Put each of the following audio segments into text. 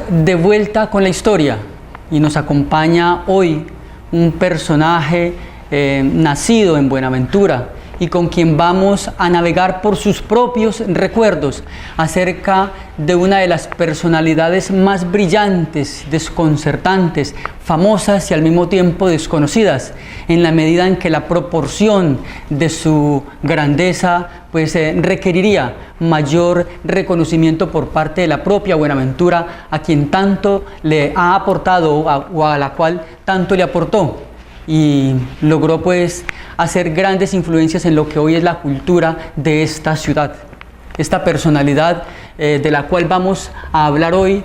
Estamos de vuelta con la historia y nos acompaña hoy un personaje nacido en Buenaventura y con quien vamos a navegar por sus propios recuerdos acerca de una de las personalidades más brillantes, desconcertantes, famosas y al mismo tiempo desconocidas, en la medida en que la proporción de su grandeza requeriría mayor reconocimiento por parte de la propia Buenaventura, a quien tanto le ha aportado o a la cual tanto le aportó, y logró hacer grandes influencias en lo que hoy es la cultura de esta ciudad. Esta personalidad de la cual vamos a hablar hoy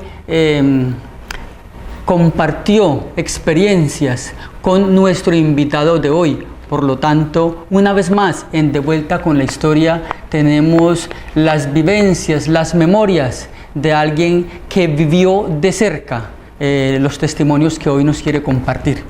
compartió experiencias con nuestro invitado de hoy. Por lo tanto, una vez más, en De Vuelta con la Historia, tenemos las vivencias, las memorias de alguien que vivió de cerca los testimonios que hoy nos quiere compartir.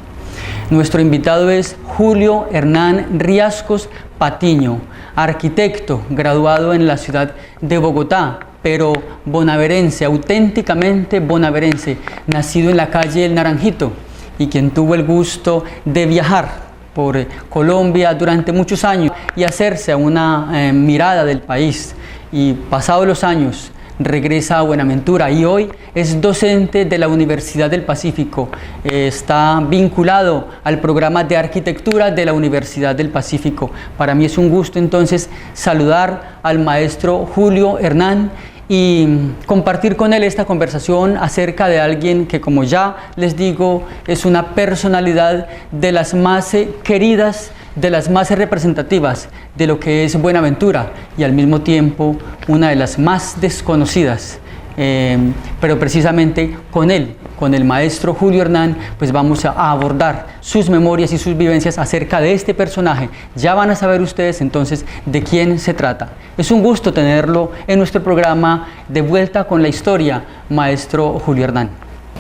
Nuestro invitado es Julio Hernán Riascos Patiño, arquitecto graduado en la ciudad de Bogotá, pero bonaverense, auténticamente bonaverense, nacido en la calle El Naranjito y quien tuvo el gusto de viajar por Colombia durante muchos años y hacerse una mirada del país, y pasados los años regresa a Buenaventura y hoy es docente de la Universidad del Pacífico. Está vinculado al programa de arquitectura de la Universidad del Pacífico. Para mí es un gusto entonces saludar al maestro Julio Hernán y compartir con él esta conversación acerca de alguien que, como ya les digo, es una personalidad de las más queridas, de las más representativas de lo que es Buenaventura, y al mismo tiempo una de las más desconocidas. Pero precisamente con él, con el maestro Julio Hernán, vamos a abordar sus memorias y sus vivencias acerca de este personaje. Ya van a saber ustedes entonces de quién se trata. Es un gusto tenerlo en nuestro programa De Vuelta con la Historia, maestro Julio Hernán.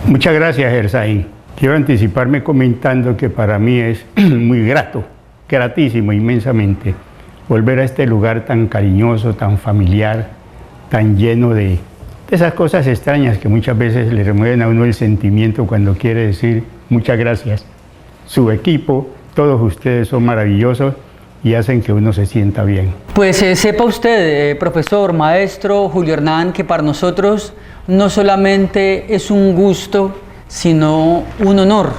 Muchas gracias, Erzaín. Quiero anticiparme comentando que para mí es muy gratísimo inmensamente volver a este lugar tan cariñoso, tan familiar, tan lleno de esas cosas extrañas que muchas veces le remueven a uno el sentimiento cuando quiere decir muchas gracias. Su equipo, todos ustedes son maravillosos y hacen que uno se sienta bien. Sepa usted, profesor, maestro Julio Hernán, que para nosotros no solamente es un gusto, sino un honor,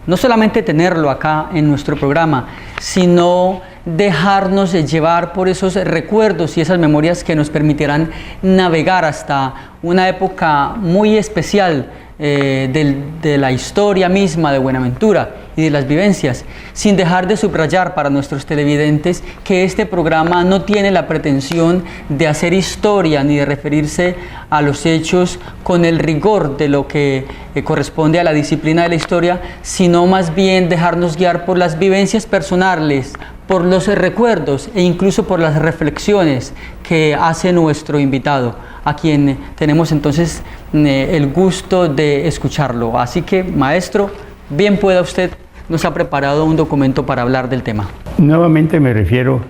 no solamente tenerlo acá en nuestro programa, sino dejarnos llevar por esos recuerdos y esas memorias que nos permitirán navegar hasta una época muy especial de la historia misma de Buenaventura y de las vivencias, sin dejar de subrayar para nuestros televidentes que este programa no tiene la pretensión de hacer historia ni de referirse a los hechos con el rigor de lo que corresponde a la disciplina de la historia, sino más bien dejarnos guiar por las vivencias personales, por los recuerdos e incluso por las reflexiones que hace nuestro invitado, a quien tenemos entonces el gusto de escucharlo. Así que, maestro, bien pueda usted, nos ha preparado un documento para hablar del tema. Nuevamente me refiero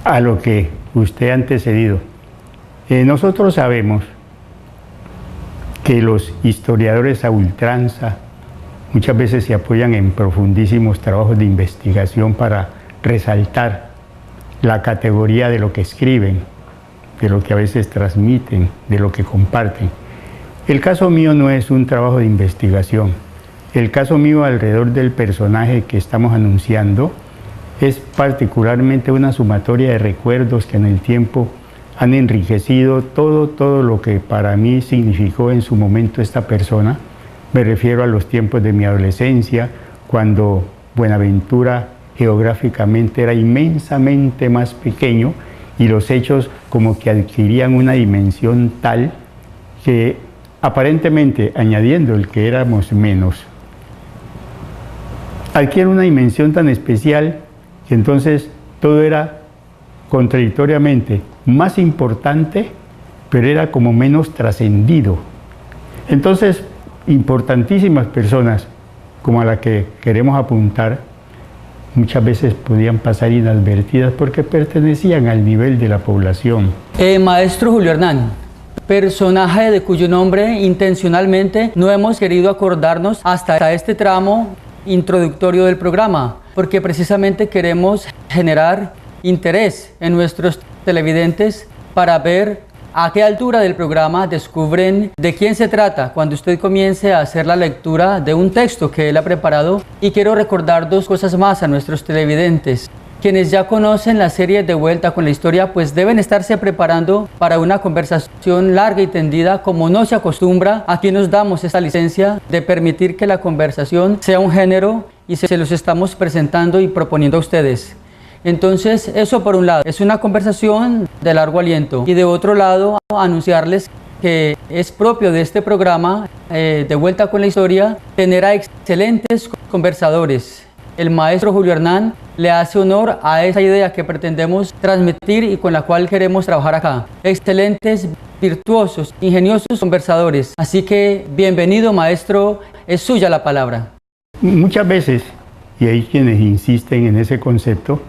a lo que usted ha antecedido. Nosotros sabemos que los historiadores a ultranza muchas veces se apoyan en profundísimos trabajos de investigación para resaltar la categoría de lo que escriben, de lo que a veces transmiten, de lo que comparten. El caso mío no es un trabajo de investigación. El caso mío alrededor del personaje que estamos anunciando es particularmente una sumatoria de recuerdos que en el tiempo han enriquecido todo lo que para mí significó en su momento esta persona. Me refiero a los tiempos de mi adolescencia, cuando Buenaventura geográficamente era inmensamente más pequeño y los hechos como que adquirían una dimensión tal que aparentemente, añadiendo el que éramos menos, adquiere una dimensión tan especial que entonces todo era contradictoriamente más importante, pero era como menos trascendido. Entonces, importantísimas personas como a la que queremos apuntar muchas veces podían pasar inadvertidas porque pertenecían al nivel de la población. Maestro Julio Hernán, personaje de cuyo nombre intencionalmente no hemos querido acordarnos hasta este tramo introductorio del programa, porque precisamente queremos generar interés en nuestros televidentes para ver a qué altura del programa descubren de quién se trata cuando usted comience a hacer la lectura de un texto que él ha preparado. Y quiero recordar dos cosas más a nuestros televidentes. Quienes ya conocen la serie De Vuelta con la Historia, pues deben estarse preparando para una conversación larga y tendida, como no se acostumbra. Aquí nos damos esta licencia de permitir que la conversación sea un género y se los estamos presentando y proponiendo a ustedes. Entonces, eso por un lado, es una conversación de largo aliento. Y de otro lado, anunciarles que es propio de este programa, De Vuelta con la Historia, tener a excelentes conversadores. El maestro Julio Hernán le hace honor a esa idea que pretendemos transmitir y con la cual queremos trabajar acá. Excelentes, virtuosos, ingeniosos conversadores. Así que, bienvenido, maestro, es suya la palabra. Muchas veces, y hay quienes insisten en ese concepto,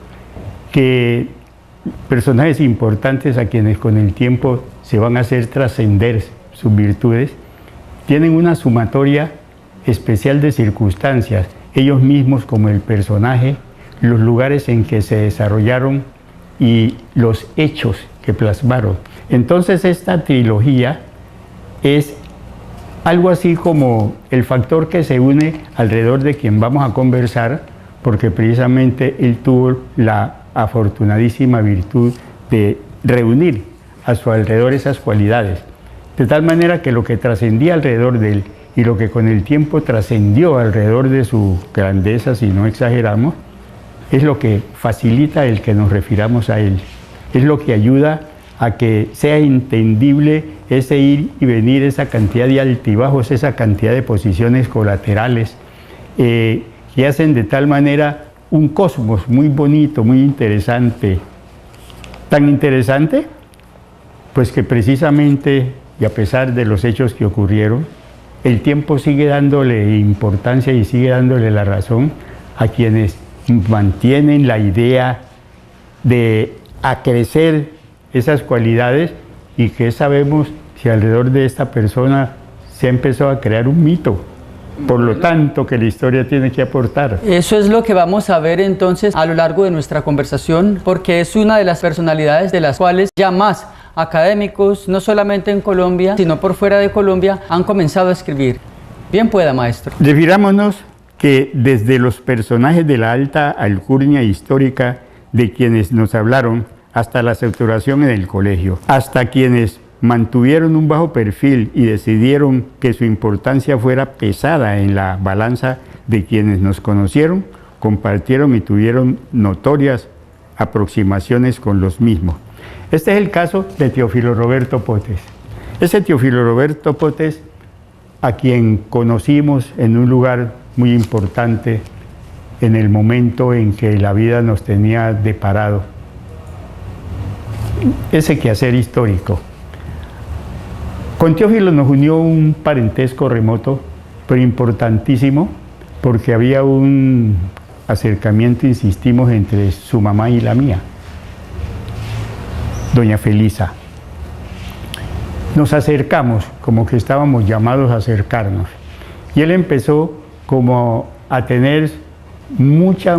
que personajes importantes a quienes con el tiempo se van a hacer trascender sus virtudes, tienen una sumatoria especial de circunstancias, ellos mismos como el personaje, los lugares en que se desarrollaron y los hechos que plasmaron. Entonces esta trilogía es algo así como el factor que se une alrededor de quien vamos a conversar, porque precisamente él tuvo la afortunadísima virtud de reunir a su alrededor esas cualidades, de tal manera que lo que trascendía alrededor de él y lo que con el tiempo trascendió alrededor de su grandeza, si no exageramos, es lo que facilita el que nos refiramos a él, es lo que ayuda a que sea entendible ese ir y venir, esa cantidad de altibajos, esa cantidad de posiciones colaterales, que hacen de tal manera un cosmos muy bonito, muy interesante. Tan interesante, pues que precisamente, y a pesar de los hechos que ocurrieron, el tiempo sigue dándole importancia y sigue dándole la razón a quienes mantienen la idea de acrecer esas cualidades y que sabemos si alrededor de esta persona se ha empezado a crear un mito. Por lo tanto, que la historia tiene que aportar. Eso es lo que vamos a ver entonces a lo largo de nuestra conversación, porque es una de las personalidades de las cuales ya más académicos, no solamente en Colombia, sino por fuera de Colombia, han comenzado a escribir. Bien pueda, maestro. Refirámonos que desde los personajes de la alta alcurnia histórica de quienes nos hablaron, hasta la saturación en el colegio, hasta quienes mantuvieron un bajo perfil y decidieron que su importancia fuera pesada en la balanza de quienes nos conocieron, compartieron y tuvieron notorias aproximaciones con los mismos. Este es el caso de Teófilo Roberto Potes. Ese Teófilo Roberto Potes, a quien conocimos en un lugar muy importante en el momento en que la vida nos tenía deparado, ese quehacer histórico. Con Teófilo nos unió un parentesco remoto, pero importantísimo, porque había un acercamiento, insistimos, entre su mamá y la mía, doña Felisa. Nos acercamos, como que estábamos llamados a acercarnos, y él empezó como a tener mucha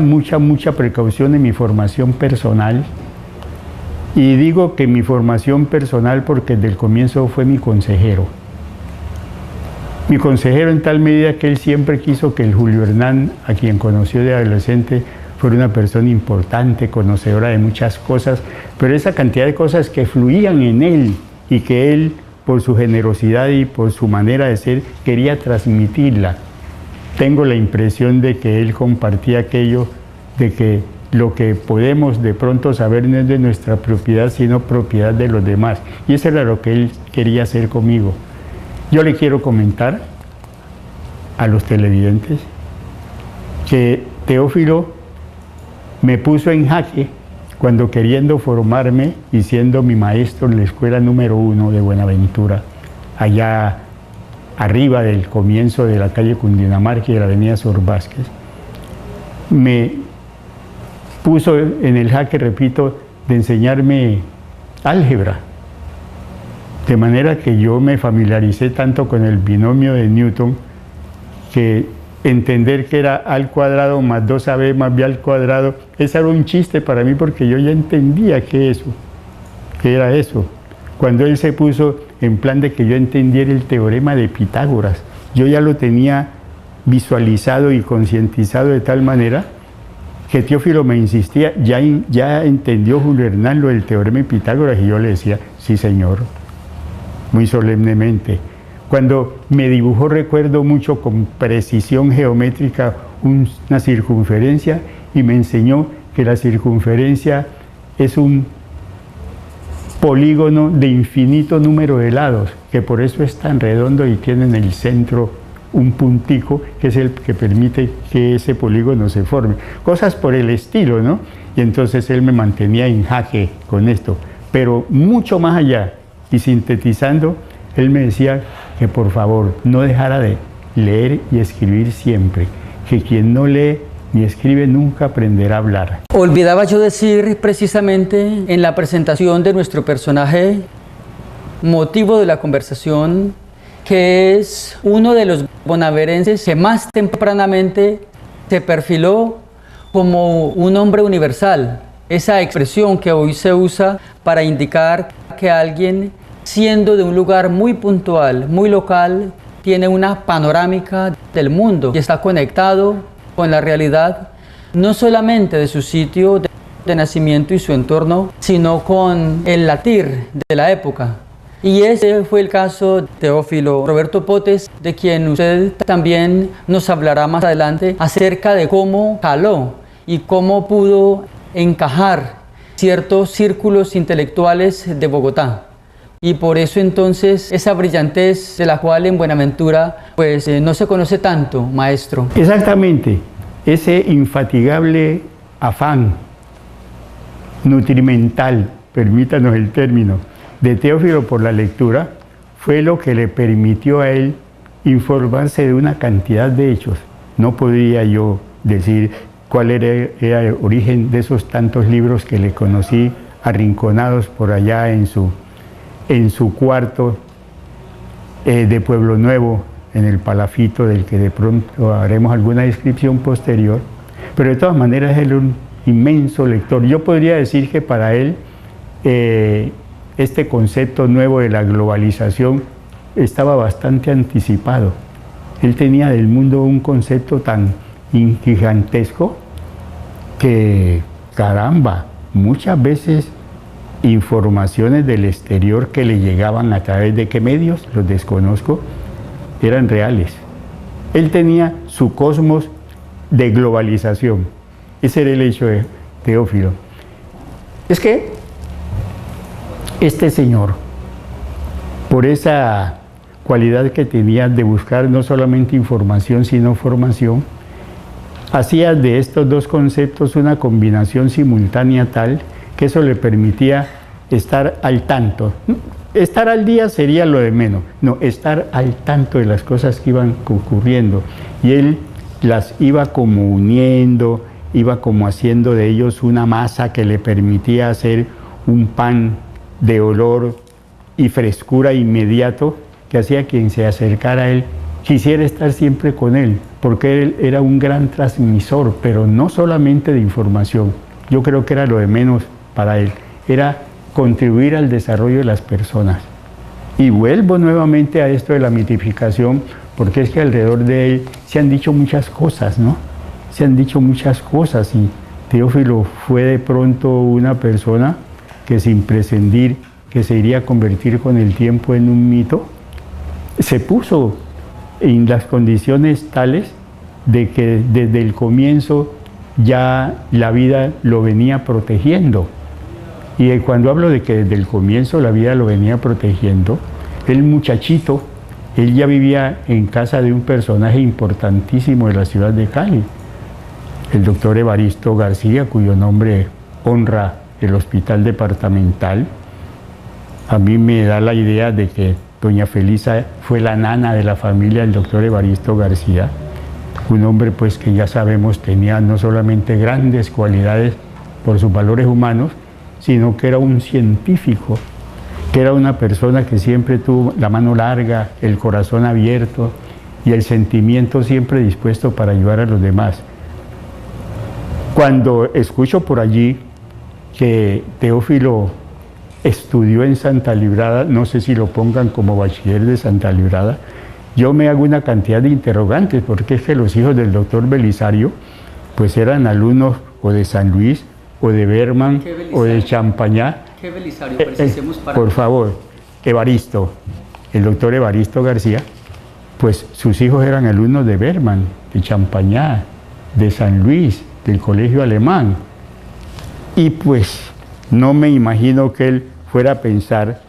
precaución en mi formación personal. Y digo que mi formación personal porque desde el comienzo fue mi consejero. Mi consejero en tal medida que él siempre quiso que el Julio Hernán, a quien conoció de adolescente, fuera una persona importante, conocedora de muchas cosas, pero esa cantidad de cosas que fluían en él y que él, por su generosidad y por su manera de ser, quería transmitirla. Tengo la impresión de que él compartía aquello de que lo que podemos de pronto saber no es de nuestra propiedad, sino propiedad de los demás. Y eso era lo que él quería hacer conmigo. Yo le quiero comentar a los televidentes que Teófilo me puso en jaque cuando, queriendo formarme y siendo mi maestro en la escuela número 1 de Buenaventura, allá arriba del comienzo de la calle Cundinamarca y de la avenida Sor Vázquez, me puso en el jaque, repito, de enseñarme álgebra. De manera que yo me familiaricé tanto con el binomio de Newton que entender que era A² más 2AB más B al cuadrado, ese era un chiste para mí porque yo ya entendía que era eso. Cuando él se puso en plan de que yo entendiera el teorema de Pitágoras, yo ya lo tenía visualizado y concientizado de tal manera que Teófilo me insistía, ya entendió Julio Hernán lo del teorema de Pitágoras, y yo le decía, sí señor, muy solemnemente. Cuando me dibujó, recuerdo mucho con precisión geométrica una circunferencia y me enseñó que la circunferencia es un polígono de infinito número de lados, que por eso es tan redondo y tiene en el centro un puntico que es el que permite que ese polígono se forme. Cosas por el estilo, ¿no? Y entonces él me mantenía en jaque con esto, pero mucho más allá, y sintetizando, él me decía que por favor no dejara de leer y escribir siempre, que quien no lee ni escribe nunca aprenderá a hablar. Olvidaba yo decir precisamente en la presentación de nuestro personaje, motivo de la conversación, que es uno de los bonaerenses que más tempranamente se perfiló como un hombre universal. Esa expresión que hoy se usa para indicar que alguien, siendo de un lugar muy puntual, muy local, tiene una panorámica del mundo y está conectado con la realidad, no solamente de su sitio de nacimiento y su entorno, sino con el latir de la época. Y ese fue el caso de Teófilo Roberto Potes, de quien usted también nos hablará más adelante acerca de cómo caló y cómo pudo encajar ciertos círculos intelectuales de Bogotá. Y por eso entonces esa brillantez de la cual en Buenaventura pues no se conoce tanto, maestro. Exactamente, ese infatigable afán nutrimental, permítanos el término, de Teófilo por la lectura fue lo que le permitió a él informarse de una cantidad de hechos. No podría yo decir cuál era el origen de esos tantos libros que le conocí arrinconados por allá en su cuarto de Pueblo Nuevo, en el Palafito, del que de pronto haremos alguna descripción posterior, pero de todas maneras él era un inmenso lector. Yo podría decir que para él este concepto nuevo de la globalización estaba bastante anticipado. Él tenía del mundo un concepto tan gigantesco que, caramba, muchas veces informaciones del exterior que le llegaban a través de qué medios, los desconozco, eran reales. Él tenía su cosmos de globalización. Ese era el hecho de Teófilo. Es que este señor, por esa cualidad que tenía de buscar no solamente información, sino formación, hacía de estos dos conceptos una combinación simultánea tal que eso le permitía estar al tanto. Estar al día sería lo de menos, no, estar al tanto de las cosas que iban ocurriendo. Y él las iba como uniendo, iba como haciendo de ellos una masa que le permitía hacer un pan de olor y frescura inmediato, que hacía quien se acercara a él quisiera estar siempre con él, porque él era un gran transmisor, pero no solamente de información. Yo creo que era lo de menos para él, era contribuir al desarrollo de las personas. Y vuelvo nuevamente a esto de la mitificación, porque es que alrededor de él se han dicho muchas cosas, ¿no? Se han dicho muchas cosas, y Teófilo fue de pronto una persona que, sin prescindir que se iría a convertir con el tiempo en un mito, se puso en las condiciones tales de que desde el comienzo ya la vida lo venía protegiendo. Y cuando hablo de que desde el comienzo la vida lo venía protegiendo, el muchachito, él ya vivía en casa de un personaje importantísimo de la ciudad de Cali, el doctor Evaristo García, cuyo nombre honra el hospital departamental. A mí me da la idea de que doña Felisa fue la nana de la familia del doctor Evaristo García, un hombre pues que ya sabemos tenía no solamente grandes cualidades por sus valores humanos, sino que era un científico que era una persona que siempre tuvo la mano larga, el corazón abierto y el sentimiento siempre dispuesto para ayudar a los demás. Cuando escucho por allí que Teófilo estudió en Santa Librada, no sé si lo pongan como bachiller de Santa Librada, yo me hago una cantidad de interrogantes, porque es que los hijos del doctor Belisario pues eran alumnos o de San Luis, o de Berman, o de Champañá. ¿Qué Belisario? Precisemos para... Por favor, Evaristo, el doctor Evaristo García, pues sus hijos eran alumnos de Berman, de Champañá, de San Luis, del colegio alemán. Y pues no me imagino que él fuera a pensar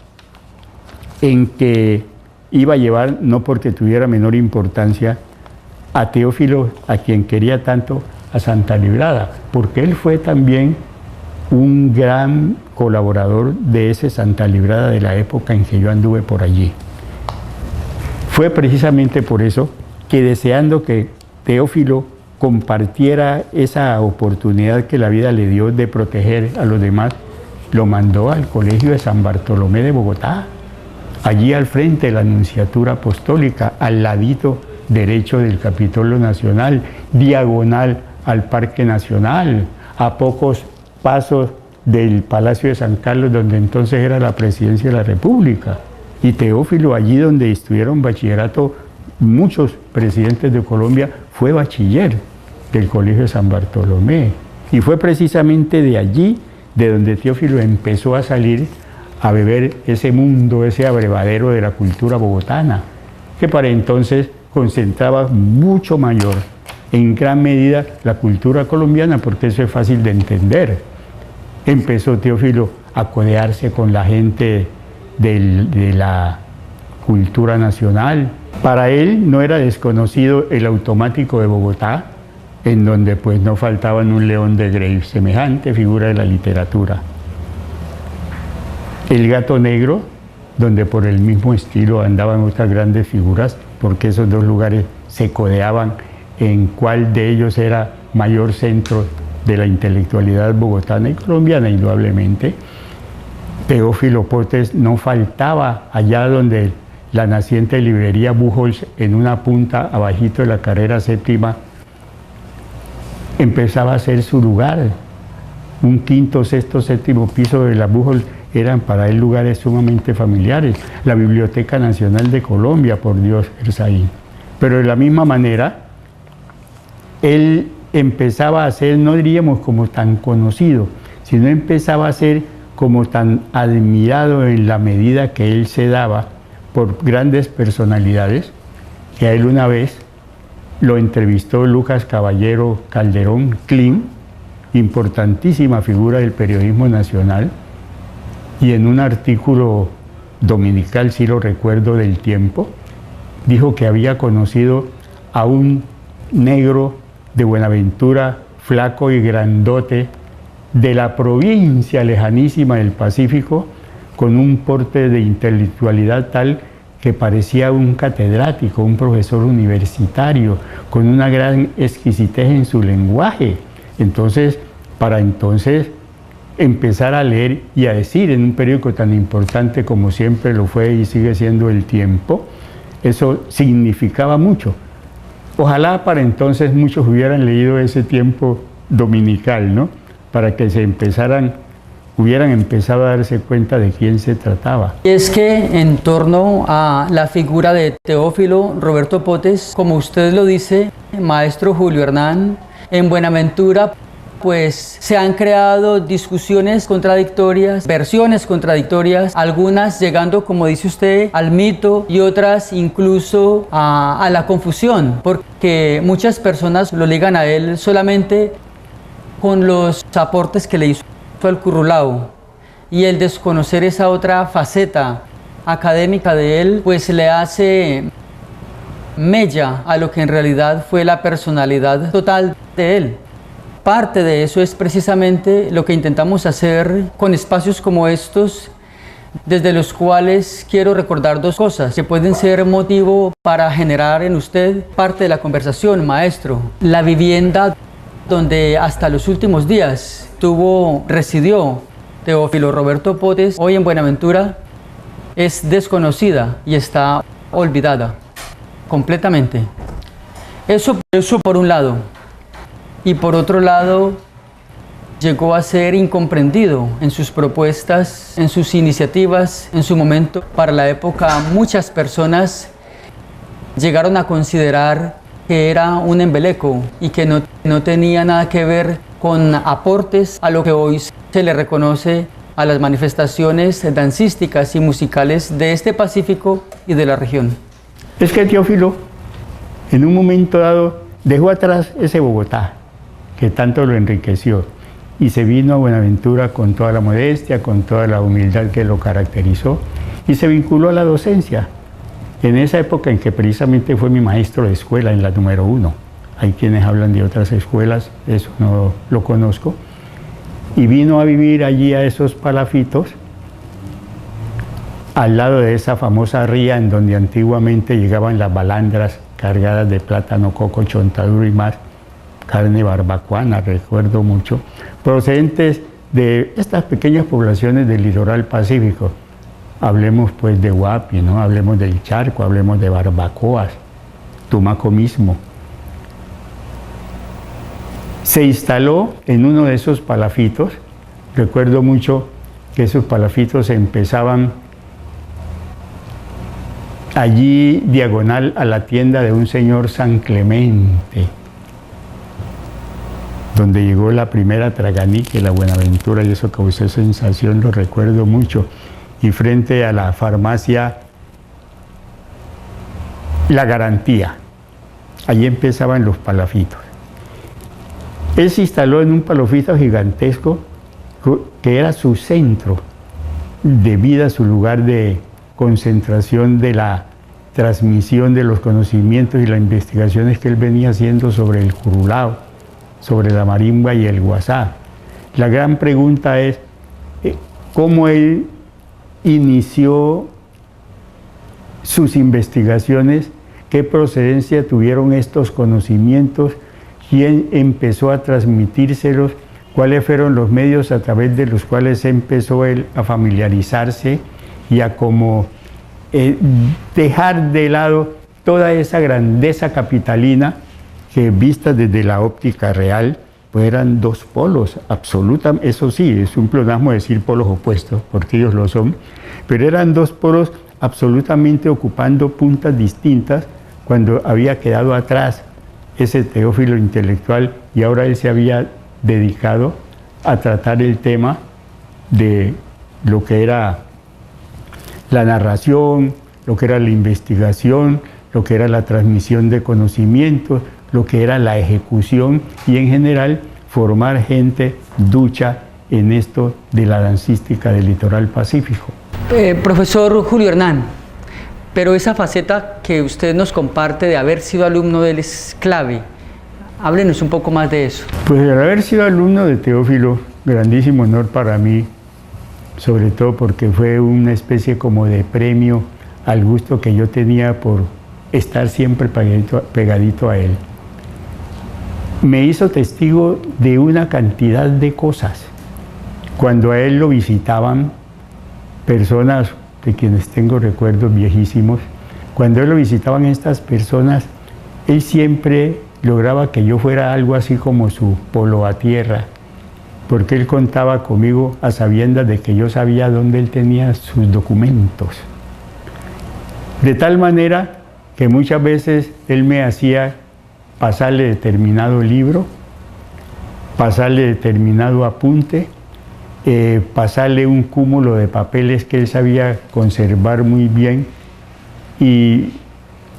en que iba a llevar, no porque tuviera menor importancia, a Teófilo, a quien quería tanto, a Santa Librada, porque él fue también un gran colaborador de ese Santa Librada de la época en que yo anduve por allí. Fue precisamente por eso que, deseando que Teófilo compartiera esa oportunidad que la vida le dio de proteger a los demás, lo mandó al Colegio de San Bartolomé de Bogotá, allí al frente de la Nunciatura Apostólica, al ladito derecho del Capitolio Nacional, diagonal al Parque Nacional, a pocos pasos del Palacio de San Carlos, donde entonces era la Presidencia de la República. Y Teófilo, allí donde estudiaron bachillerato muchos presidentes de Colombia, fue bachiller del Colegio de San Bartolomé. Y fue precisamente de allí de donde Teófilo empezó a salir a beber ese mundo, ese abrevadero de la cultura bogotana, que para entonces concentraba mucho mayor, en gran medida, la cultura colombiana, porque eso es fácil de entender. Empezó Teófilo a codearse con la gente de la cultura nacional. Para él no era desconocido el Automático de Bogotá, en donde pues no faltaban un León de Graves, semejante figura de la literatura. El Gato Negro, donde por el mismo estilo andaban otras grandes figuras, porque esos dos lugares se codeaban en cuál de ellos era mayor centro de la intelectualidad bogotana y colombiana, indudablemente. Teófilo Potes no faltaba allá donde la naciente librería Buchholz, en una punta abajito de la carrera séptima, empezaba a ser su lugar. Un quinto, sexto, séptimo piso de la Buchholz eran para él lugares sumamente familiares. La Biblioteca Nacional de Colombia, por Dios, Erzaín. Pero de la misma manera, él empezaba a ser, no diríamos como tan conocido, sino empezaba a ser como tan admirado en la medida que él se daba por grandes personalidades, que a él una vez lo entrevistó Lucas Caballero Calderón Klim, importantísima figura del periodismo nacional, y en un artículo dominical, si lo recuerdo, del Tiempo, dijo que había conocido a un negro de Buenaventura, flaco y grandote, de la provincia lejanísima del Pacífico, con un porte de intelectualidad tal que parecía un catedrático, un profesor universitario, con una gran exquisitez en su lenguaje. Entonces, para entonces empezar a leer y a decir en un periódico tan importante como siempre lo fue y sigue siendo El Tiempo, eso significaba mucho. Ojalá para entonces muchos hubieran leído ese Tiempo dominical, ¿no? Para que hubieran empezado a darse cuenta de quién se trataba. Es que en torno a la figura de Teófilo Roberto Potes, como usted lo dice, maestro Julio Hernán, en Buenaventura, pues se han creado discusiones contradictorias, versiones contradictorias, algunas llegando, como dice usted, al mito y otras incluso a la confusión, porque muchas personas lo ligan a él solamente con los aportes que le hizo al currulao, y el desconocer esa otra faceta académica de él, pues le hace mella a lo que en realidad fue la personalidad total de él. Parte de eso es precisamente lo que intentamos hacer con espacios como estos, desde los cuales quiero recordar dos cosas que pueden ser motivo para generar en usted parte de la conversación, maestro. La vivienda donde hasta los últimos días residió Teófilo Roberto Potes, hoy en Buenaventura, es desconocida y está olvidada completamente. Eso por un lado. Y por otro lado, llegó a ser incomprendido en sus propuestas, en sus iniciativas, en su momento. Para la época, muchas personas llegaron a considerar que era un embeleco y que no tenía nada que ver con aportes a lo que hoy se le reconoce a las manifestaciones dancísticas y musicales de este Pacífico y de la región. Es que Teófilo, en un momento dado, dejó atrás ese Bogotá, que tanto lo enriqueció, y se vino a Buenaventura con toda la modestia, con toda la humildad que lo caracterizó, y se vinculó a la docencia. En esa época en que precisamente fue mi maestro de escuela en la número 1. Hay quienes hablan de otras escuelas, eso no lo conozco. Y vino a vivir allí a esos palafitos, al lado de esa famosa ría en donde antiguamente llegaban las balandras cargadas de plátano, coco, chontaduro y más, carne barbacoana, recuerdo mucho, procedentes de estas pequeñas poblaciones del litoral pacífico. Hablemos pues de Huapi, ¿no? Hablemos del Charco, hablemos de Barbacoas, Tumaco mismo. Se instaló en uno de esos palafitos. Recuerdo mucho que esos palafitos empezaban allí diagonal a la tienda de un señor San Clemente, donde llegó la primera Traganíque, la Buenaventura, y eso causó sensación, lo recuerdo mucho. Y frente a la farmacia La Garantía, allí empezaban los palafitos. Él se instaló en un palafito gigantesco que era su centro de vida, su lugar de concentración de la transmisión de los conocimientos y las investigaciones que él venía haciendo sobre el curulao, sobre la marimba y el guasá. La gran pregunta es cómo él inició sus investigaciones, qué procedencia tuvieron estos conocimientos, quién empezó a transmitírselos, cuáles fueron los medios a través de los cuales empezó él a familiarizarse y a como dejar de lado toda esa grandeza capitalina que vista desde la óptica real, pues eran dos polos, absolutamente, eso sí, es un pleonasmo decir polos opuestos, porque ellos lo son, pero eran dos polos absolutamente ocupando puntas distintas cuando había quedado atrás ese Teófilo intelectual y ahora él se había dedicado a tratar el tema de lo que era la narración, lo que era la investigación, lo que era la transmisión de conocimientos, lo que era la ejecución y en general formar gente ducha en esto de la dancística del litoral pacífico. Profesor Julio Hernán, pero esa faceta que usted nos comparte de haber sido alumno de él es clave. Háblenos un poco más de eso. Pues el haber sido alumno de Teófilo, grandísimo honor para mí, sobre todo porque fue una especie como de premio al gusto que yo tenía por estar siempre pegadito a él. Me hizo testigo de una cantidad de cosas. Cuando a él lo visitaban personas de quienes tengo recuerdos viejísimos, cuando él lo visitaban estas personas, él siempre lograba que yo fuera algo así como su polo a tierra, porque él contaba conmigo a sabiendas de que yo sabía dónde él tenía sus documentos. De tal manera que muchas veces él me hacía pasarle determinado libro, pasarle determinado apunte, pasarle un cúmulo de papeles que él sabía conservar muy bien, y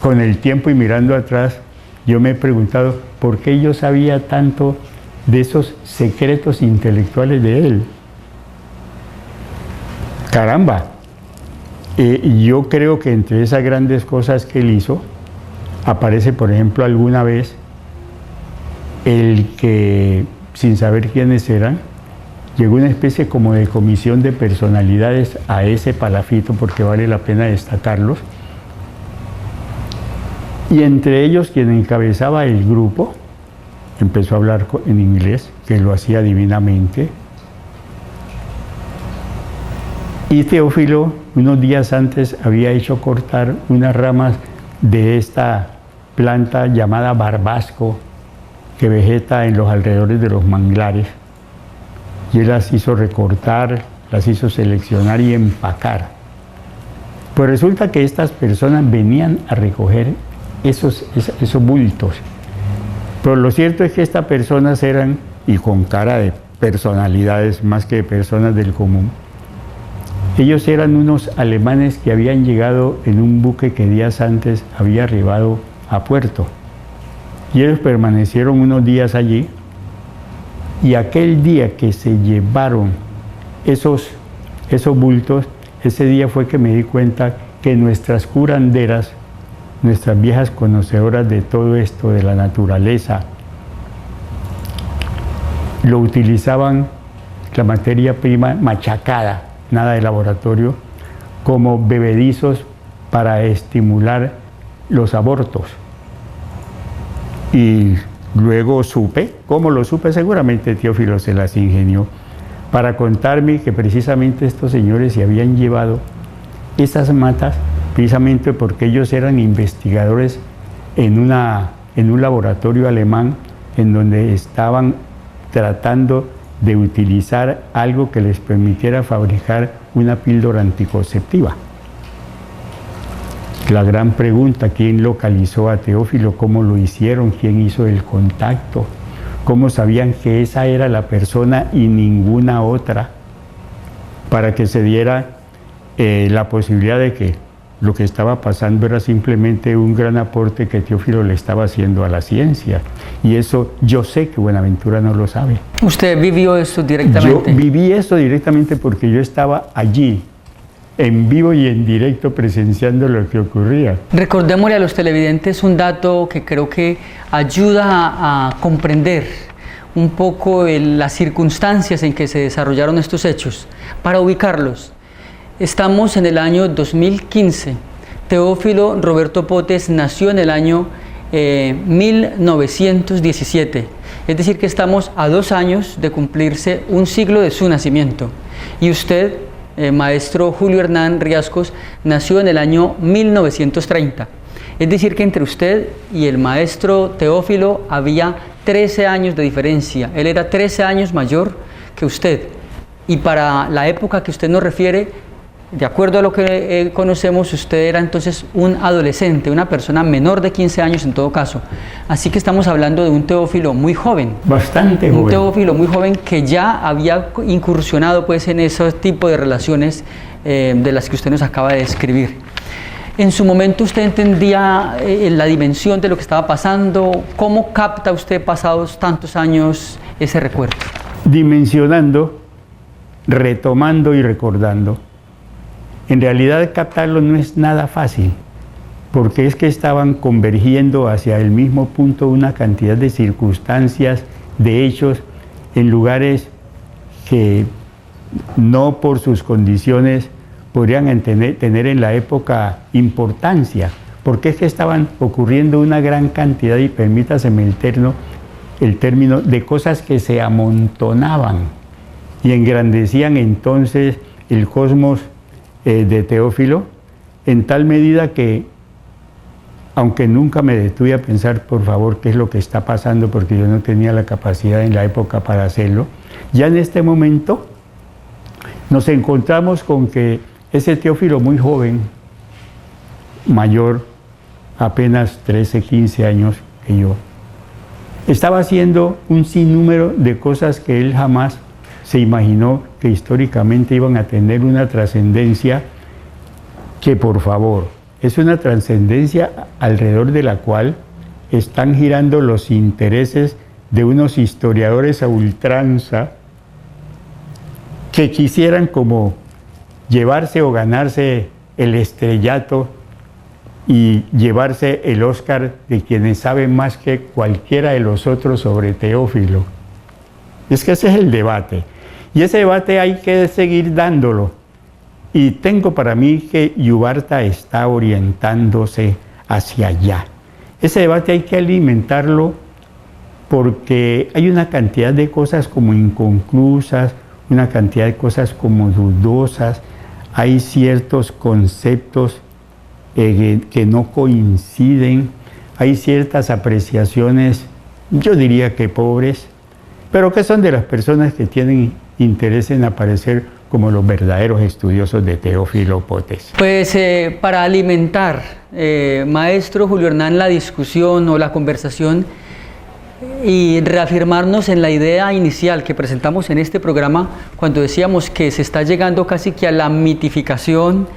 con el tiempo y mirando atrás yo me he preguntado por qué yo sabía tanto de esos secretos intelectuales de él. Caramba, yo creo que entre esas grandes cosas que él hizo aparece, por ejemplo, alguna vez el que, sin saber quiénes eran, llegó una especie como de comisión de personalidades a ese palafito, porque vale la pena destacarlos, y entre ellos quien encabezaba el grupo empezó a hablar en inglés, que lo hacía divinamente, Y Teófilo, unos días antes, había hecho cortar unas ramas de esta planta llamada barbasco, que vegeta en los alrededores de los manglares. Y él las hizo recortar, las hizo seleccionar y empacar. Pues resulta que estas personas venían a recoger esos bultos. Pero lo cierto es que estas personas eran, y con cara de personalidades más que de personas del común, ellos eran unos alemanes que habían llegado en un buque que días antes había arribado a puerto. Y ellos permanecieron unos días allí, y aquel día que se llevaron esos bultos, ese día fue que me di cuenta que nuestras curanderas, nuestras viejas conocedoras de todo esto, de la naturaleza, lo utilizaban, la materia prima machacada, nada de laboratorio, como bebedizos para estimular los abortos. Y luego supe, ¿cómo lo supe? Seguramente Teófilo se las ingenió para contarme que precisamente estos señores se habían llevado esas matas precisamente porque ellos eran investigadores en un laboratorio alemán en donde estaban tratando de utilizar algo que les permitiera fabricar una píldora anticonceptiva. La gran pregunta, ¿quién localizó a Teófilo? ¿Cómo lo hicieron? ¿Quién hizo el contacto? ¿Cómo sabían que esa era la persona y ninguna otra? Para que se diera la posibilidad de que lo que estaba pasando era simplemente un gran aporte que Teófilo le estaba haciendo a la ciencia. Y eso yo sé que Buenaventura no lo sabe. ¿Usted vivió eso directamente? Yo viví eso directamente porque yo estaba allí, en vivo y en directo, presenciando lo que ocurría. Recordémosle a los televidentes un dato que creo que ayuda a comprender un poco las circunstancias en que se desarrollaron estos hechos. Para ubicarlos, estamos en el año 2015. Teófilo Roberto Potes nació en el año 1917. Es decir, que estamos a 2 años de cumplirse un siglo de su nacimiento. Y usted, maestro Julio Hernán Riascos, nació en el año 1930. Es decir, que entre usted y el maestro Teófilo había 13 años de diferencia. Él era 13 años mayor que usted. Y para la época que usted nos refiere, de acuerdo a lo que conocemos, usted era entonces un adolescente, una persona menor de 15 años en todo caso. Así que estamos hablando de un Teófilo muy joven. Bastante joven. Un Teófilo muy joven que ya había incursionado pues en ese tipo de relaciones de las que usted nos acaba de describir. En su momento usted entendía la dimensión de lo que estaba pasando. ¿Cómo capta usted, pasados tantos años, ese recuerdo? Dimensionando, retomando y recordando. En realidad captarlo no es nada fácil, porque es que estaban convergiendo hacia el mismo punto una cantidad de circunstancias, de hechos, en lugares que no por sus condiciones podrían tener en la época importancia, porque es que estaban ocurriendo una gran cantidad, y permítaseme el término, de cosas que se amontonaban y engrandecían entonces el cosmos de Teófilo, en tal medida que, aunque nunca me detuve a pensar, por favor, qué es lo que está pasando, porque yo no tenía la capacidad en la época para hacerlo, ya en este momento nos encontramos con que ese Teófilo muy joven, mayor, apenas 13, 15 años que yo, estaba haciendo un sinnúmero de cosas que él jamás se imaginó que históricamente iban a tener una trascendencia que, por favor, es una trascendencia alrededor de la cual están girando los intereses de unos historiadores a ultranza que quisieran como llevarse o ganarse el estrellato y llevarse el Oscar de quienes saben más que cualquiera de los otros sobre Teófilo. Es que ese es el debate. Y ese debate hay que seguir dándolo. Y tengo para mí que Yubarta está orientándose hacia allá. Ese debate hay que alimentarlo porque hay una cantidad de cosas como inconclusas, una cantidad de cosas como dudosas, hay ciertos conceptos que no coinciden, hay ciertas apreciaciones, yo diría que pobres, pero que son de las personas que tienen interés en aparecer como los verdaderos estudiosos de Teófilo Potes. Pues para alimentar, maestro Julio Hernán, la discusión o la conversación y reafirmarnos en la idea inicial que presentamos en este programa cuando decíamos que se está llegando casi que a la mitificación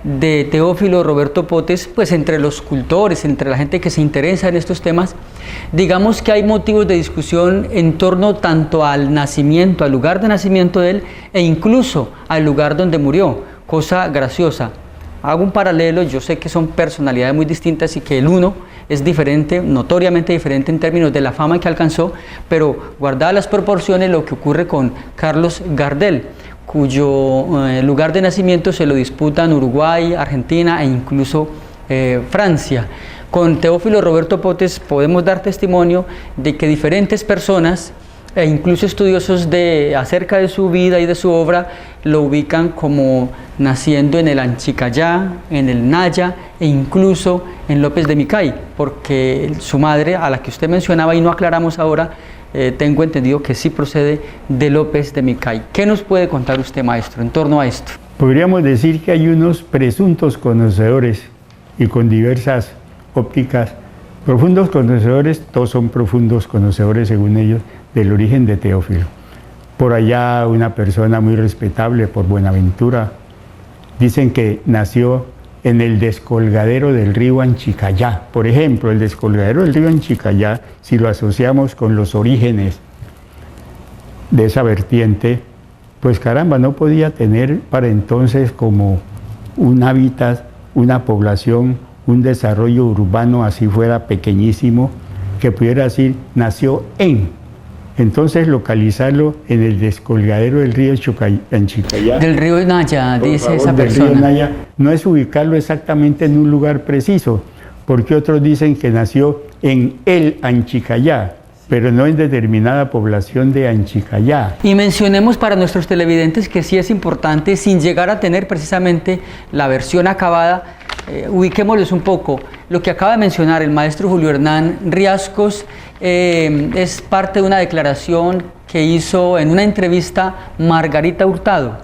de Teófilo Roberto Potes, pues entre los cultores, entre la gente que se interesa en estos temas, digamos que hay motivos de discusión en torno tanto al nacimiento, al lugar de nacimiento de él e incluso al lugar donde murió, cosa graciosa. Hago un paralelo, yo sé que son personalidades muy distintas y que el uno es diferente, notoriamente diferente en términos de la fama que alcanzó, pero guardadas las proporciones, lo que ocurre con Carlos Gardel, cuyo lugar de nacimiento se lo disputan Uruguay, Argentina e incluso Francia. Con Teófilo Roberto Potes podemos dar testimonio de que diferentes personas e incluso estudiosos acerca de su vida y de su obra lo ubican como naciendo en el Anchicayá, en el Naya e incluso en López de Micay, porque su madre, a la que usted mencionaba y no aclaramos ahora, tengo entendido que sí procede de López de Micay. ¿Qué nos puede contar usted, maestro, en torno a esto? Podríamos decir que hay unos presuntos conocedores y con diversas ópticas, profundos conocedores, todos son profundos conocedores según ellos, del origen de Teófilo. Por allá una persona muy respetable por Buenaventura, dicen que nació en el descolgadero del río Anchicayá. Por ejemplo, el descolgadero del río Anchicayá, si lo asociamos con los orígenes de esa vertiente, pues caramba, no podía tener para entonces como un hábitat, una población, un desarrollo urbano, así fuera pequeñísimo, que pudiera decir, nació en. Entonces localizarlo en el descolgadero del río Anchicayá. Del río Naya, dice esa Del río persona. Naya, no es ubicarlo exactamente en un lugar preciso, porque otros dicen que nació en el Anchicayá, pero no en determinada población de Anchicayá. Y mencionemos para nuestros televidentes que sí es importante, sin llegar a tener precisamente la versión acabada, ubiquémosles un poco. Lo que acaba de mencionar el maestro Julio Hernán Riascos es parte de una declaración que hizo en una entrevista Margarita Hurtado,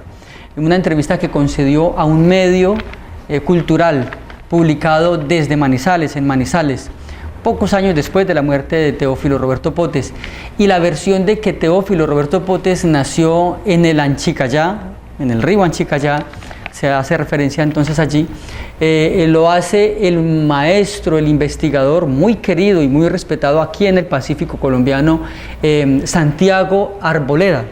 en una entrevista que concedió a un medio cultural publicado desde Manizales, en Manizales, pocos años después de la muerte de Teófilo Roberto Potes. Y la versión de que Teófilo Roberto Potes nació en el Anchicayá, en el río Anchicayá, se hace referencia entonces allí, lo hace el maestro, el investigador muy querido y muy respetado aquí en el Pacífico colombiano, Santiago Arboleda,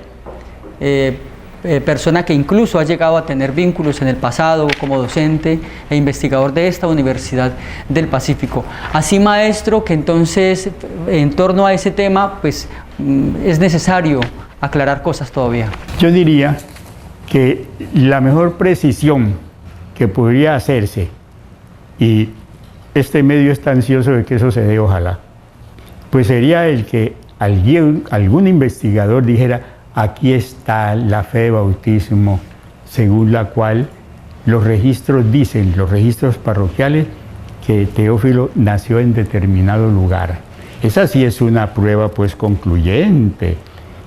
persona que incluso ha llegado a tener vínculos en el pasado como docente e investigador de esta Universidad del Pacífico. Así, maestro, que entonces en torno a ese tema pues es necesario aclarar cosas todavía. Yo diría que la mejor precisión que podría hacerse, y este medio está ansioso de que eso se dé, ojalá, pues sería el que algún investigador dijera: aquí está la fe de bautismo, según la cual los registros dicen, los registros parroquiales, que Teófilo nació en determinado lugar. Esa sí es una prueba pues concluyente,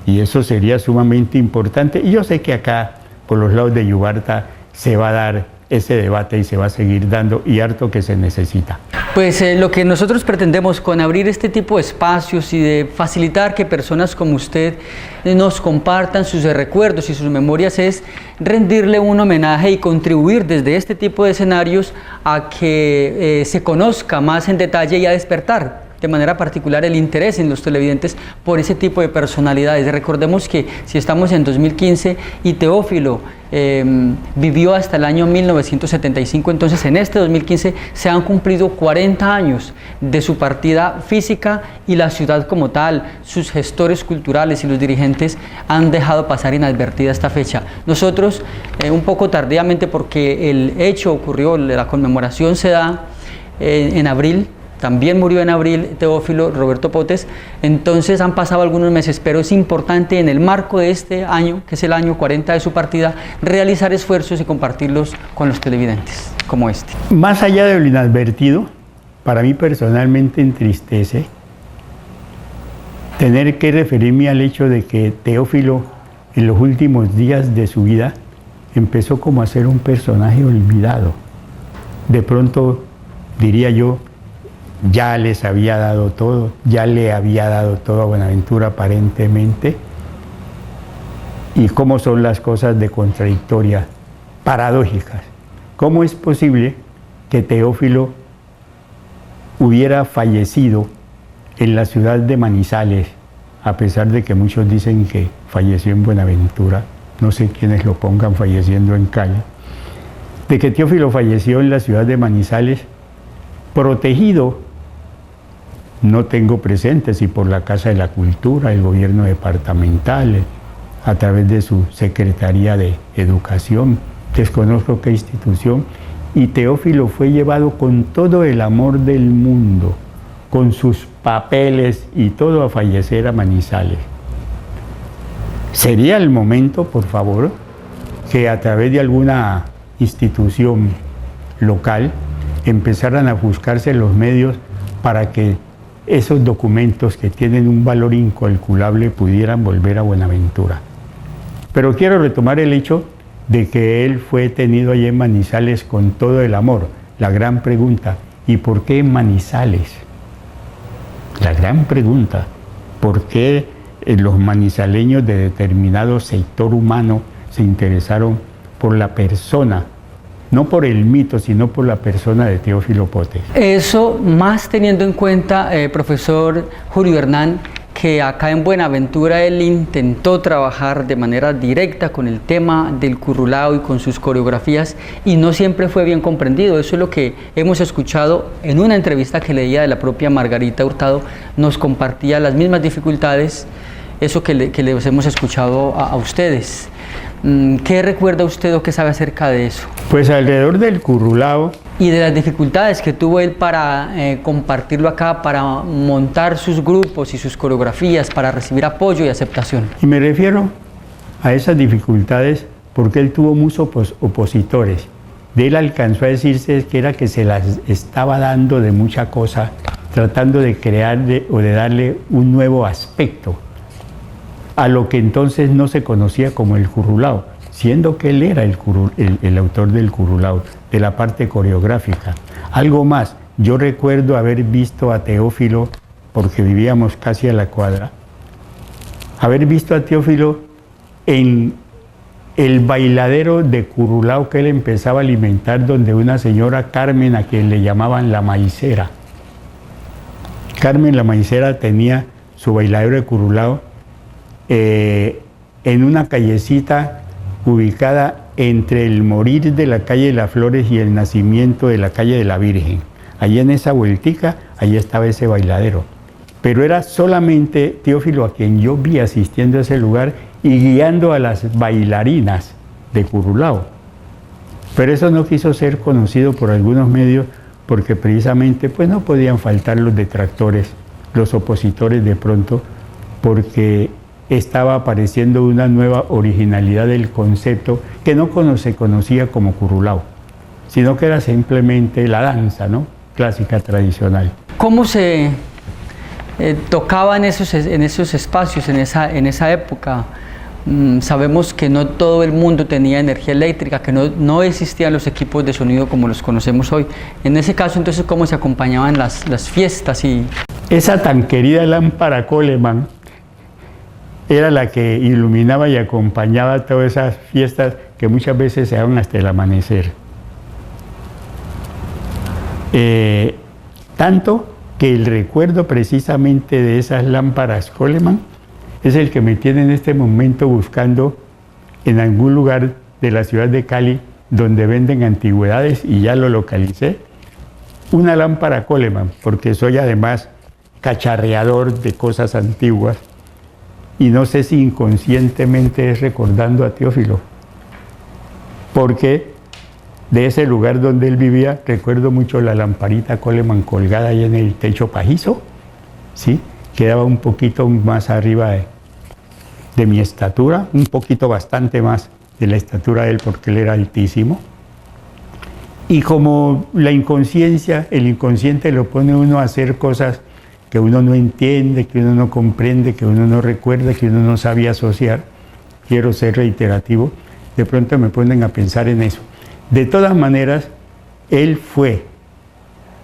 y eso sería sumamente importante. Y yo sé que acá, por los lados de Yubarta, se va a dar ese debate y se va a seguir dando, y harto que se necesita. Pues lo que nosotros pretendemos con abrir este tipo de espacios y de facilitar que personas como usted nos compartan sus recuerdos y sus memorias es rendirle un homenaje y contribuir desde este tipo de escenarios a que se conozca más en detalle y a despertar de manera particular el interés en los televidentes por ese tipo de personalidades. Recordemos que si estamos en 2015 y Teófilo vivió hasta el año 1975, entonces en este 2015 se han cumplido 40 años de su partida física, y la ciudad como tal, sus gestores culturales y los dirigentes han dejado pasar inadvertida esta fecha. Nosotros, un poco tardíamente, porque el hecho ocurrió, la conmemoración se da en abril, también murió en abril Teófilo Roberto Potes, entonces han pasado algunos meses, pero es importante en el marco de este año, que es el año 40 de su partida, realizar esfuerzos y compartirlos con los televidentes, como este. Más allá de lo inadvertido, para mí personalmente entristece tener que referirme al hecho de que Teófilo en los últimos días de su vida empezó como a ser un personaje olvidado. De pronto, diría yo, ya les había dado todo, ya le había dado todo a Buenaventura aparentemente. Y cómo son las cosas de contradictorias, paradójicas. ¿Cómo es posible que Teófilo hubiera fallecido en la ciudad de Manizales, a pesar de que muchos dicen que falleció en Buenaventura? No sé quiénes lo pongan falleciendo en Cali. De que Teófilo falleció en la ciudad de Manizales, protegido, no tengo presente si por la Casa de la Cultura, el gobierno departamental, a través de su Secretaría de Educación, desconozco qué institución, y Teófilo fue llevado con todo el amor del mundo, con sus papeles y todo, a fallecer a Manizales. Sería el momento, por favor, que a través de alguna institución local empezaran a buscarse los medios para que esos documentos que tienen un valor incalculable pudieran volver a Buenaventura. Pero quiero retomar el hecho de que él fue tenido allí en Manizales con todo el amor. La gran pregunta, ¿y por qué en Manizales? La gran pregunta, ¿por qué los manizaleños de determinado sector humano se interesaron por la persona? No por el mito, sino por la persona de Teófilo Potes. Eso más teniendo en cuenta, profesor Julio Hernán, que acá en Buenaventura él intentó trabajar de manera directa con el tema del currulao y con sus coreografías, y no siempre fue bien comprendido. Eso es lo que hemos escuchado en una entrevista que leía de la propia Margarita Hurtado, nos compartía las mismas dificultades, eso que les hemos escuchado a ustedes. ¿Qué recuerda usted o qué sabe acerca de eso? Pues alrededor del currulao. Y de las dificultades que tuvo él para compartirlo acá, para montar sus grupos y sus coreografías, para recibir apoyo y aceptación. Y me refiero a esas dificultades porque él tuvo muchos opositores. De él alcanzó a decirse que era que se las estaba dando de mucha cosa, tratando de crear o de darle un nuevo aspecto a lo que entonces no se conocía como el currulao, siendo que él era el autor del currulao, de la parte coreográfica. Algo más, yo recuerdo haber visto a Teófilo, porque vivíamos casi a la cuadra, haber visto a Teófilo en el bailadero de currulao que él empezaba a alimentar, donde una señora Carmen, a quien le llamaban la maicera. Carmen la maicera tenía su bailadero de currulao en una callecita ubicada entre el morir de la calle de las Flores y el nacimiento de la calle de la Virgen. Allí en esa vueltica, allí estaba ese bailadero. Pero era solamente Teófilo a quien yo vi asistiendo a ese lugar y guiando a las bailarinas de currulao. Pero eso no quiso ser conocido por algunos medios porque precisamente pues no podían faltar los detractores, los opositores de pronto, porque estaba apareciendo una nueva originalidad del concepto que no se conocía como currulao, sino que era simplemente la danza, ¿no?, clásica, tradicional. ¿Cómo se tocaba en esos espacios, en esa época? Sabemos que no todo el mundo tenía energía eléctrica, que no existían los equipos de sonido como los conocemos hoy. En ese caso, entonces, ¿cómo se acompañaban las fiestas? Esa tan querida lámpara Coleman era la que iluminaba y acompañaba todas esas fiestas que muchas veces se daban hasta el amanecer. Tanto que el recuerdo precisamente de esas lámparas Coleman es el que me tiene en este momento buscando en algún lugar de la ciudad de Cali donde venden antigüedades, y ya lo localicé, una lámpara Coleman, porque soy además cacharreador de cosas antiguas. Y no sé si inconscientemente es recordando a Teófilo, porque de ese lugar donde él vivía, recuerdo mucho la lamparita Coleman colgada ahí en el techo pajizo, ¿sí? Quedaba un poquito más arriba de mi estatura, un poquito bastante más de la estatura de él porque él era altísimo. Y como la inconsciencia, el inconsciente lo pone uno a hacer cosas que uno no entiende, que uno no comprende, que uno no recuerda, que uno no sabe asociar, quiero ser reiterativo, de pronto me ponen a pensar en eso. De todas maneras, él fue,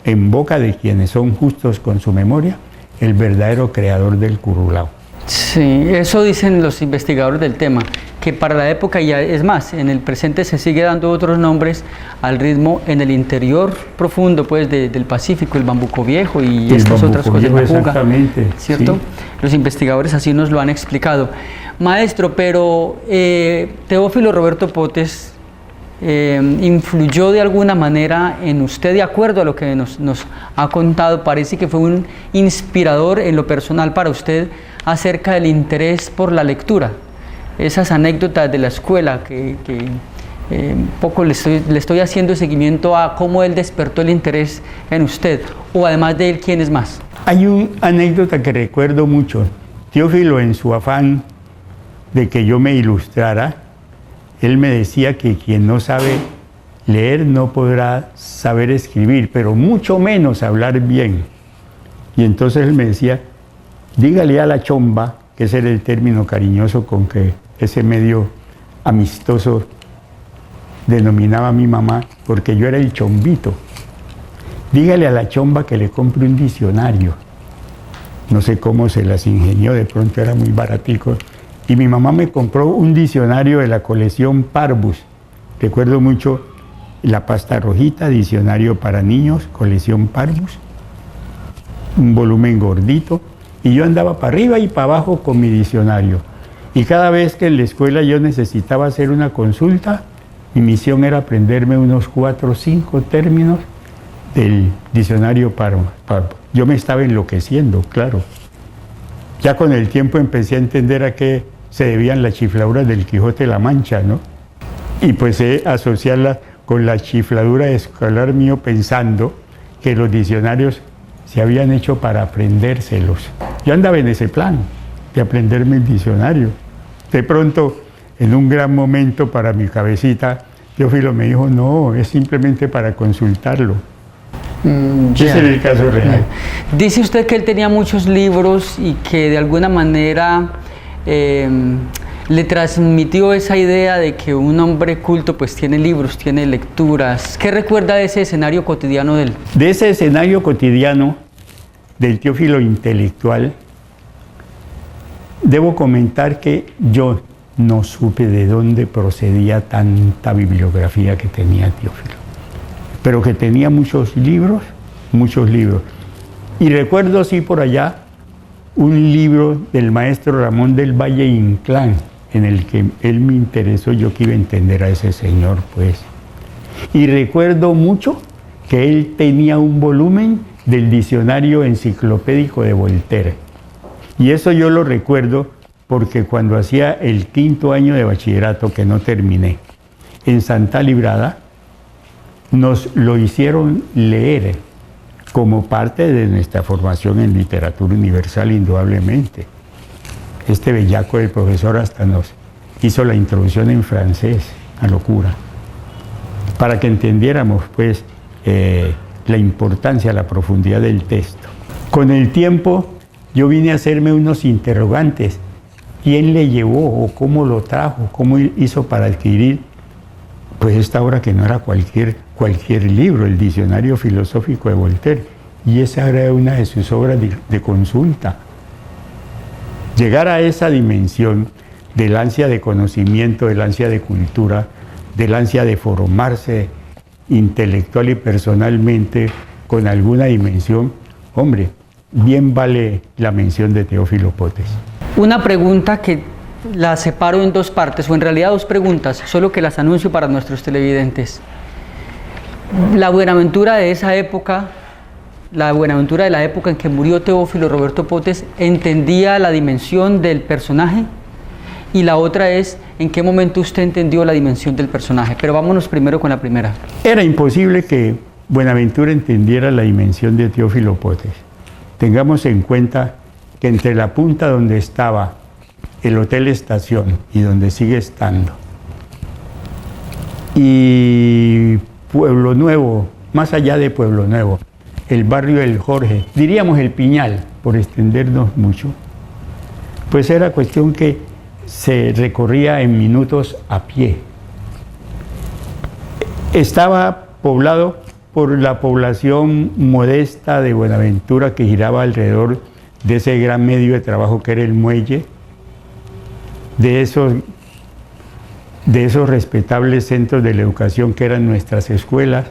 en boca de quienes son justos con su memoria, el verdadero creador del curulao. Sí, eso dicen los investigadores del tema, que para la época, y es más, en el presente se sigue dando otros nombres al ritmo en el interior profundo pues, del Pacífico, el bambuco viejo y El estas bambuco otras cosas, viejo, la juga, exactamente, ¿cierto? sí. Los investigadores así nos lo han explicado. Maestro, pero Teófilo Roberto Potes influyó de alguna manera en usted, de acuerdo a lo que nos ha contado, parece que fue un inspirador en lo personal para usted acerca del interés por la lectura. Esas anécdotas de la escuela que un poco le estoy haciendo seguimiento a cómo él despertó el interés en usted, o además de él, ¿quién es más? Hay una anécdota que recuerdo mucho. Teófilo, en su afán de que yo me ilustrara, él me decía que quien no sabe leer no podrá saber escribir, pero mucho menos hablar bien. Y entonces él me decía, dígale a la chomba, que ese era el término cariñoso con que ese medio amistoso denominaba a mi mamá, porque yo era el chombito. Dígale a la chomba que le compre un diccionario. No sé cómo se las ingenió, de pronto era muy baratico. Y mi mamá me compró un diccionario de la colección Parvus. Recuerdo mucho la pasta rojita, diccionario para niños, colección Parvus. Un volumen gordito. Y yo andaba para arriba y para abajo con mi diccionario. Y cada vez que en la escuela yo necesitaba hacer una consulta, mi misión era aprenderme unos 4 o 5 términos del diccionario Parvus. Yo me estaba enloqueciendo, claro. Ya con el tiempo empecé a entender a qué se debían las chifladuras del Quijote de la Mancha, ¿no? Y pues asociarla con la chifladura escolar mío pensando que los diccionarios se habían hecho para aprendérselos. Yo andaba en ese plan de aprenderme el diccionario. De pronto, en un gran momento para mi cabecita, Teófilo me dijo, no, es simplemente para consultarlo. Ese era el caso real. Dice usted que él tenía muchos libros y que de alguna manera le transmitió esa idea de que un hombre culto pues tiene libros, tiene lecturas. ¿Qué recuerda de ese escenario cotidiano de él? De ese escenario cotidiano del Teófilo intelectual, debo comentar que yo no supe de dónde procedía tanta bibliografía que tenía Teófilo, pero que tenía muchos libros. Y recuerdo así por allá un libro del maestro Ramón del Valle Inclán, en el que él me interesó, yo que iba a entender a ese señor, pues. Y recuerdo mucho que él tenía un volumen del diccionario enciclopédico de Voltaire. Y eso yo lo recuerdo porque cuando hacía el 5º año de bachillerato, que no terminé, en Santa Librada, nos lo hicieron leer como parte de nuestra formación en literatura universal, indudablemente. Este bellaco del profesor hasta nos hizo la introducción en francés, a locura, para que entendiéramos pues la importancia, la profundidad del texto. Con el tiempo yo vine a hacerme unos interrogantes. ¿Quién le llevó o cómo lo trajo? ¿Cómo hizo para adquirir pues esta obra que no era cualquier libro, el Diccionario Filosófico de Voltaire? Y esa era una de sus obras de consulta. Llegar a esa dimensión del ansia de conocimiento, del ansia de cultura, del ansia de formarse intelectual y personalmente con alguna dimensión, hombre, bien vale la mención de Teófilo Potes. Una pregunta que la separo en 2 partes, o en realidad 2 preguntas, solo que las anuncio para nuestros televidentes. La Buenaventura de esa época, la Buenaventura de la época en que murió Teófilo Roberto Potes, ¿entendía la dimensión del personaje? Y la otra es, ¿en qué momento usted entendió la dimensión del personaje? Pero vámonos primero con la primera. Era imposible que Buenaventura entendiera la dimensión de Teófilo Potes. Tengamos en cuenta que entre la punta donde estaba el Hotel Estación y donde sigue estando, y Pueblo Nuevo, más allá de Pueblo Nuevo, el barrio del Jorge, diríamos el Piñal, por extendernos mucho, pues era cuestión que se recorría en minutos a pie. Estaba poblado por la población modesta de Buenaventura que giraba alrededor de ese gran medio de trabajo que era el muelle, de esos respetables centros de la educación que eran nuestras escuelas.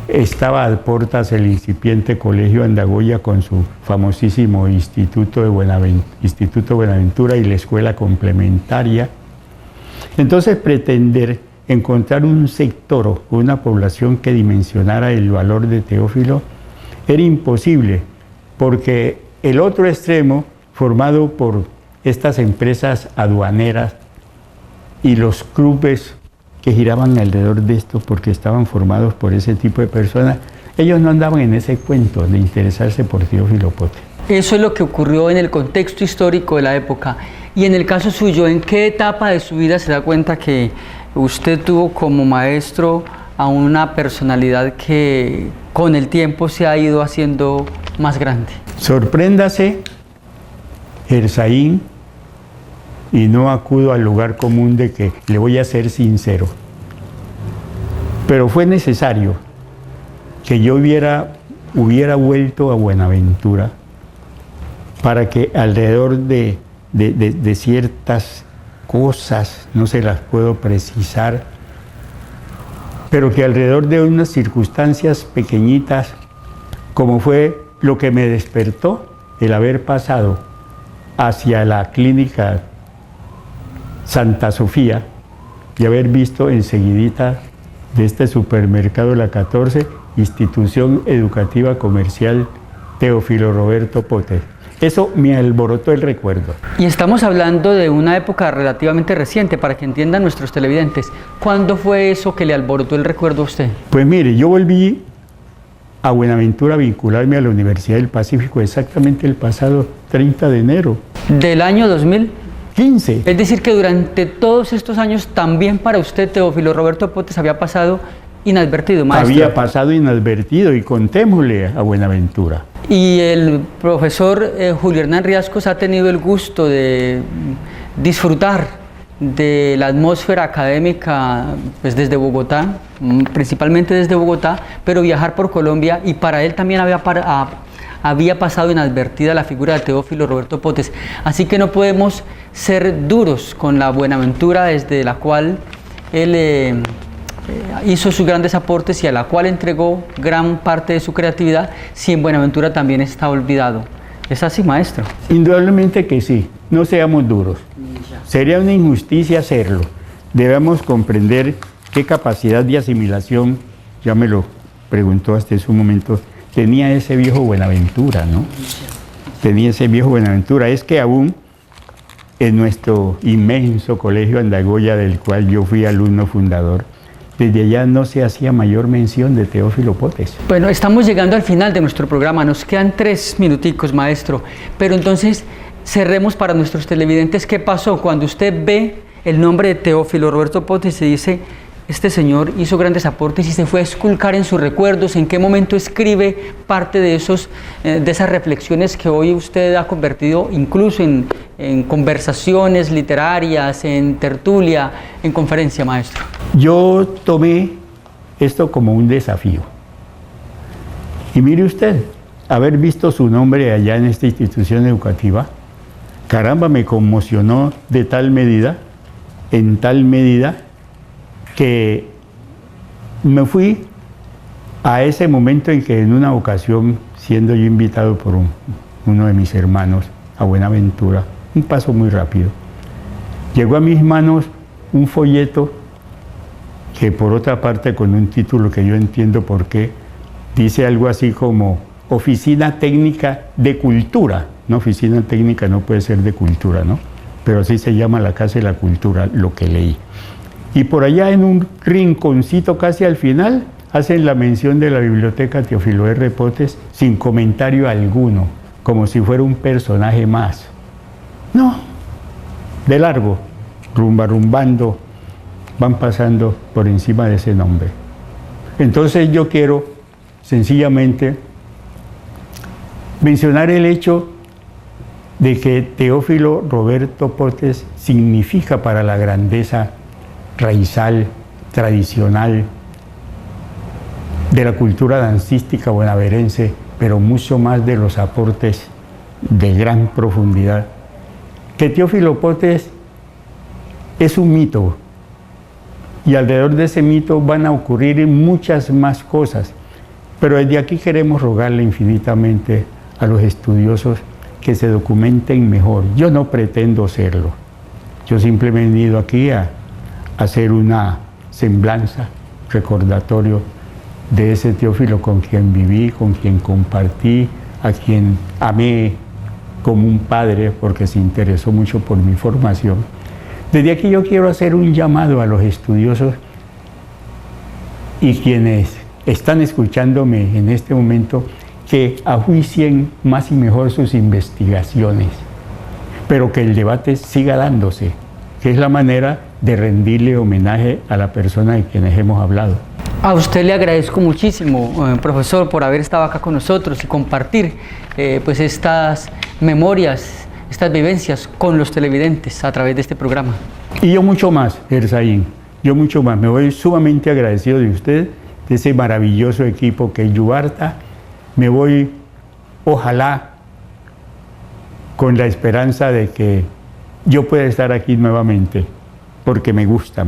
Estaba a portas el incipiente Colegio Andagoya con su famosísimo Instituto Buenaventura y la escuela complementaria. Entonces, pretender encontrar un sector o una población que dimensionara el valor de Teófilo era imposible, porque el otro extremo, formado por estas empresas aduaneras y los clubes que giraban alrededor de esto porque estaban formados por ese tipo de personas, ellos no andaban en ese cuento de interesarse por Teófilo Potes. Eso es lo que ocurrió en el contexto histórico de la época. Y en el caso suyo, ¿en qué etapa de su vida se da cuenta que usted tuvo como maestro a una personalidad que con el tiempo se ha ido haciendo más grande? Sorpréndase, Erzaín, y no acudo al lugar común de que le voy a ser sincero, pero fue necesario que yo hubiera vuelto a Buenaventura para que alrededor de ciertas cosas, no se las puedo precisar, pero que alrededor de unas circunstancias pequeñitas, como fue lo que me despertó el haber pasado hacia la clínica Santa Sofía y haber visto enseguidita de este supermercado La 14, Institución Educativa Comercial Teófilo Roberto Potes. Eso me alborotó el recuerdo. Y estamos hablando de una época relativamente reciente, para que entiendan nuestros televidentes. ¿Cuándo fue eso que le alborotó el recuerdo a usted? Pues mire, yo volví a Buenaventura a vincularme a la Universidad del Pacífico exactamente el pasado 30 de enero. ¿Del año 2015? 15. Es decir, que durante todos estos años también para usted Teófilo Roberto Potes había pasado inadvertido, maestro. Había pasado inadvertido, y contémosle a Buenaventura. Y el profesor Julio Hernán Riascos ha tenido el gusto de disfrutar de la atmósfera académica pues desde Bogotá, principalmente desde Bogotá, pero viajar por Colombia, y para él también había pasado inadvertida la figura de Teófilo Roberto Potes. Así que no podemos ser duros con la Buenaventura desde la cual él hizo sus grandes aportes y a la cual entregó gran parte de su creatividad, si en Buenaventura también está olvidado. ¿Es así, maestro? Indudablemente que sí, no seamos duros. Sería una injusticia hacerlo. Debemos comprender qué capacidad de asimilación, ya me lo preguntó hasta ese momento, tenía ese viejo Buenaventura, ¿no? Tenía ese viejo Buenaventura. Es que aún en nuestro inmenso colegio Andagoya, del cual yo fui alumno fundador, desde allá no se hacía mayor mención de Teófilo Potes. Bueno, estamos llegando al final de nuestro programa, nos quedan 3 minuticos, maestro, pero entonces cerremos para nuestros televidentes. ¿Qué pasó cuando usted ve el nombre de Teófilo Roberto Potes y dice, este señor hizo grandes aportes, y se fue a esculcar en sus recuerdos? ¿En qué momento escribe parte de esas reflexiones que hoy usted ha convertido incluso en conversaciones literarias, en tertulia, en conferencia, maestro? Yo tomé esto como un desafío. Y mire usted, haber visto su nombre allá en esta institución educativa, caramba, me conmocionó de tal medida, en tal medida, que me fui a ese momento en que en una ocasión, siendo yo invitado por uno de mis hermanos a Buenaventura, un paso muy rápido, llegó a mis manos un folleto que, por otra parte, con un título que yo entiendo por qué, dice algo así como Oficina Técnica de Cultura. No, oficina técnica no puede ser de cultura, ¿no? pero así se llama la Casa de la Cultura, lo que leí. Y por allá en un rinconcito casi al final, hacen la mención de la biblioteca Teófilo R. Potes sin comentario alguno, como si fuera un personaje más. No, de largo, rumbando, van pasando por encima de ese nombre. Entonces yo quiero sencillamente mencionar el hecho de que Teófilo Roberto Potes significa para la grandeza raizal, tradicional, de la cultura dancística bonaerense, pero mucho más de los aportes de gran profundidad. Que Teófilo Potes es un mito, y alrededor de ese mito van a ocurrir muchas más cosas, pero desde aquí queremos rogarle infinitamente a los estudiosos que se documenten mejor. Yo no pretendo serlo, yo simplemente he venido aquí a hacer una semblanza, recordatorio de ese Teófilo con quien viví, con quien compartí, a quien amé como un padre porque se interesó mucho por mi formación. Desde aquí yo quiero hacer un llamado a los estudiosos y quienes están escuchándome en este momento que ajuicien más y mejor sus investigaciones, pero que el debate siga dándose, que es la manera de rendirle homenaje a la persona de quienes hemos hablado. A usted le agradezco muchísimo, profesor, por haber estado acá con nosotros y compartir pues estas memorias, estas vivencias con los televidentes a través de este programa. Y yo mucho más, Erzaín, yo mucho más. Me voy sumamente agradecido de usted, de ese maravilloso equipo que es Yubarta. Me voy, ojalá, con la esperanza de que yo pueda estar aquí nuevamente, porque me gusta.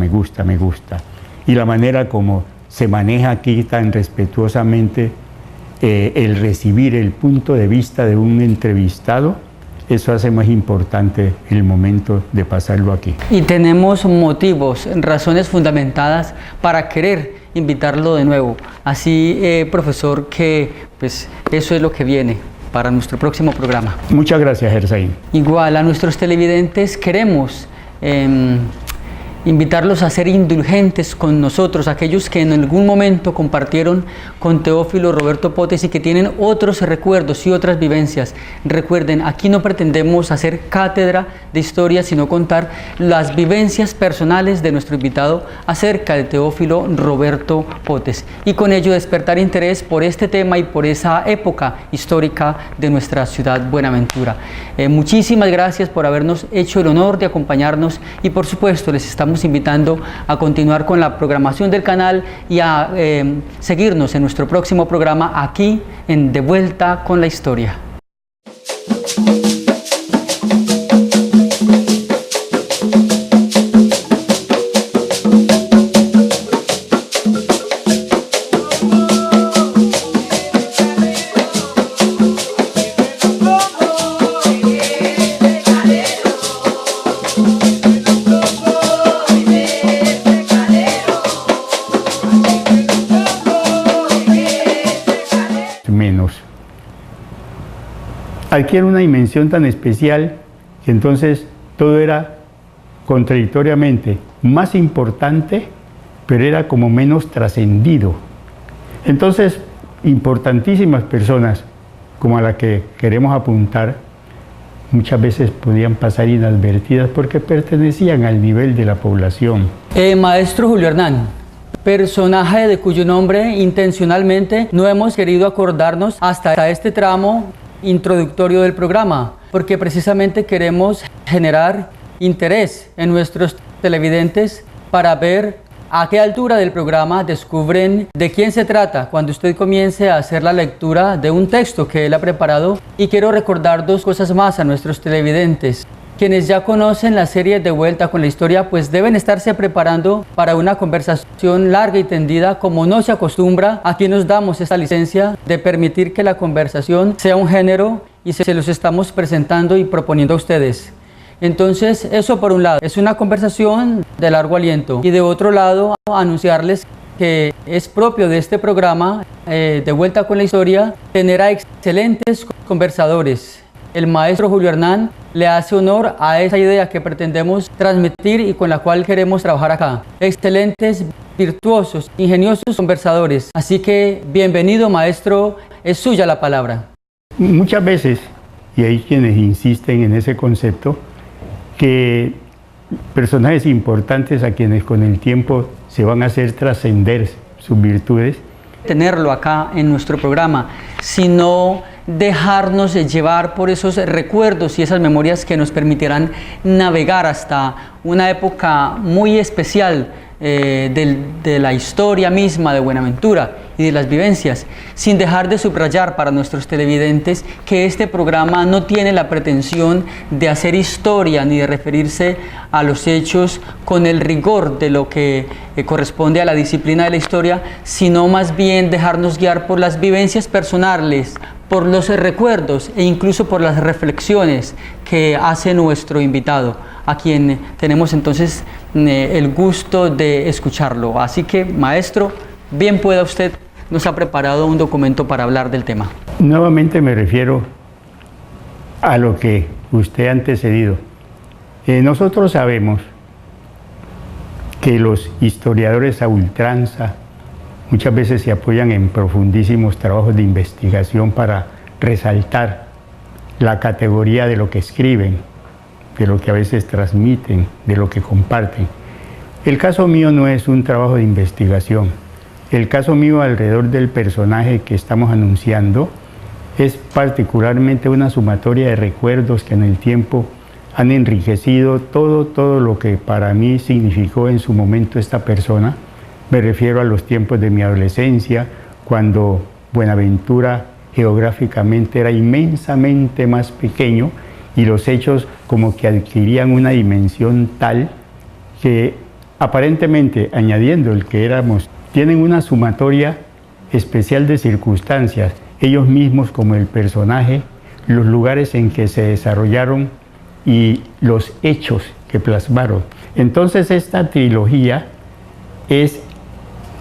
Y la manera como se maneja aquí tan respetuosamente el recibir el punto de vista de un entrevistado, eso hace más importante el momento de pasarlo aquí. Y tenemos motivos, razones fundamentadas para querer invitarlo de nuevo. Así, profesor, que pues eso es lo que viene para nuestro próximo programa. Muchas gracias, Erzaín. Igual a nuestros televidentes queremos invitarlos a ser indulgentes con nosotros, aquellos que en algún momento compartieron con Teófilo Roberto Potes y que tienen otros recuerdos y otras vivencias. Recuerden, aquí no pretendemos hacer cátedra de historia, sino contar las vivencias personales de nuestro invitado acerca de Teófilo Roberto Potes y con ello despertar interés por este tema y por esa época histórica de nuestra ciudad Buenaventura. Muchísimas gracias por habernos hecho el honor de acompañarnos y por supuesto les estamos invitando a continuar con la programación del canal y a seguirnos en nuestro próximo programa aquí en De Vuelta con la Historia. Adquiere una dimensión tan especial que entonces todo era contradictoriamente más importante, pero era como menos trascendido. Entonces, importantísimas personas, como a la que queremos apuntar, muchas veces podían pasar inadvertidas porque pertenecían al nivel de la población. Maestro Julio Hernán, personaje de cuyo nombre intencionalmente no hemos querido acordarnos hasta este tramo introductorio del programa, porque precisamente queremos generar interés en nuestros televidentes para ver a qué altura del programa descubren de quién se trata cuando usted comience a hacer la lectura de un texto que él ha preparado. Y quiero recordar dos cosas más a nuestros televidentes. Quienes ya conocen la serie De Vuelta con la Historia, pues deben estarse preparando para una conversación larga y tendida, como no se acostumbra. Aquí nos damos esta licencia de permitir que la conversación sea un género y se los estamos presentando y proponiendo a ustedes. Entonces, eso por un lado, es una conversación de largo aliento. Y de otro lado, anunciarles que es propio de este programa, De Vuelta con la Historia, tener a excelentes conversadores. El maestro Julio Hernán le hace honor a esa idea que pretendemos transmitir y con la cual queremos trabajar acá. Excelentes, virtuosos, ingeniosos conversadores. Así que bienvenido, maestro, es suya la palabra. Muchas veces, y hay quienes insisten en ese concepto, que personajes importantes a quienes con el tiempo se van a hacer trascender sus virtudes. Tenerlo acá en nuestro programa, sino dejarnos llevar por esos recuerdos y esas memorias que nos permitirán navegar hasta una época muy especial de la historia misma de Buenaventura y de las vivencias, sin dejar de subrayar para nuestros televidentes que este programa no tiene la pretensión de hacer historia ni de referirse a los hechos con el rigor de lo que corresponde a la disciplina de la historia, sino más bien dejarnos guiar por las vivencias personales, por los recuerdos e incluso por las reflexiones que hace nuestro invitado, a quien tenemos entonces el gusto de escucharlo. Así que, maestro, bien pueda usted, nos ha preparado un documento para hablar del tema. Nuevamente me refiero a lo que usted ha antecedido. Nosotros sabemos que los historiadores a ultranza muchas veces se apoyan en profundísimos trabajos de investigación para resaltar la categoría de lo que escriben, de lo que a veces transmiten, de lo que comparten. El caso mío no es un trabajo de investigación. El caso mío alrededor del personaje que estamos anunciando es particularmente una sumatoria de recuerdos que en el tiempo han enriquecido todo lo que para mí significó en su momento esta persona. Me refiero a los tiempos de mi adolescencia, cuando Buenaventura geográficamente era inmensamente más pequeño y los hechos como que adquirían una dimensión tal que aparentemente, añadiendo el que éramos, tienen una sumatoria especial de circunstancias, ellos mismos como el personaje, los lugares en que se desarrollaron y los hechos que plasmaron. Entonces esta trilogía es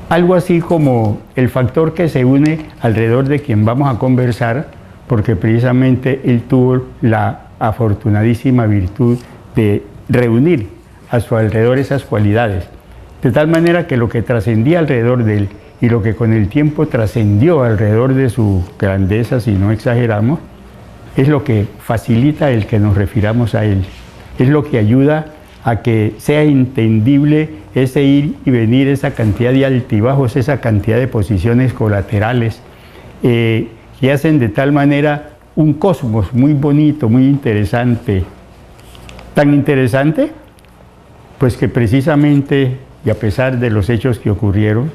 algo así como el factor que se une alrededor de quien vamos a conversar, porque precisamente él tuvo la afortunadísima virtud de reunir a su alrededor esas cualidades, de tal manera que lo que trascendía alrededor de él y lo que con el tiempo trascendió alrededor de su grandeza, si no exageramos, es lo que facilita el que nos refiramos a él, es lo que ayuda a que sea entendible ese ir y venir, esa cantidad de altibajos, esa cantidad de posiciones colaterales que hacen de tal manera un cosmos muy bonito, muy interesante. Tan interesante, pues que precisamente, y a pesar de los hechos que ocurrieron,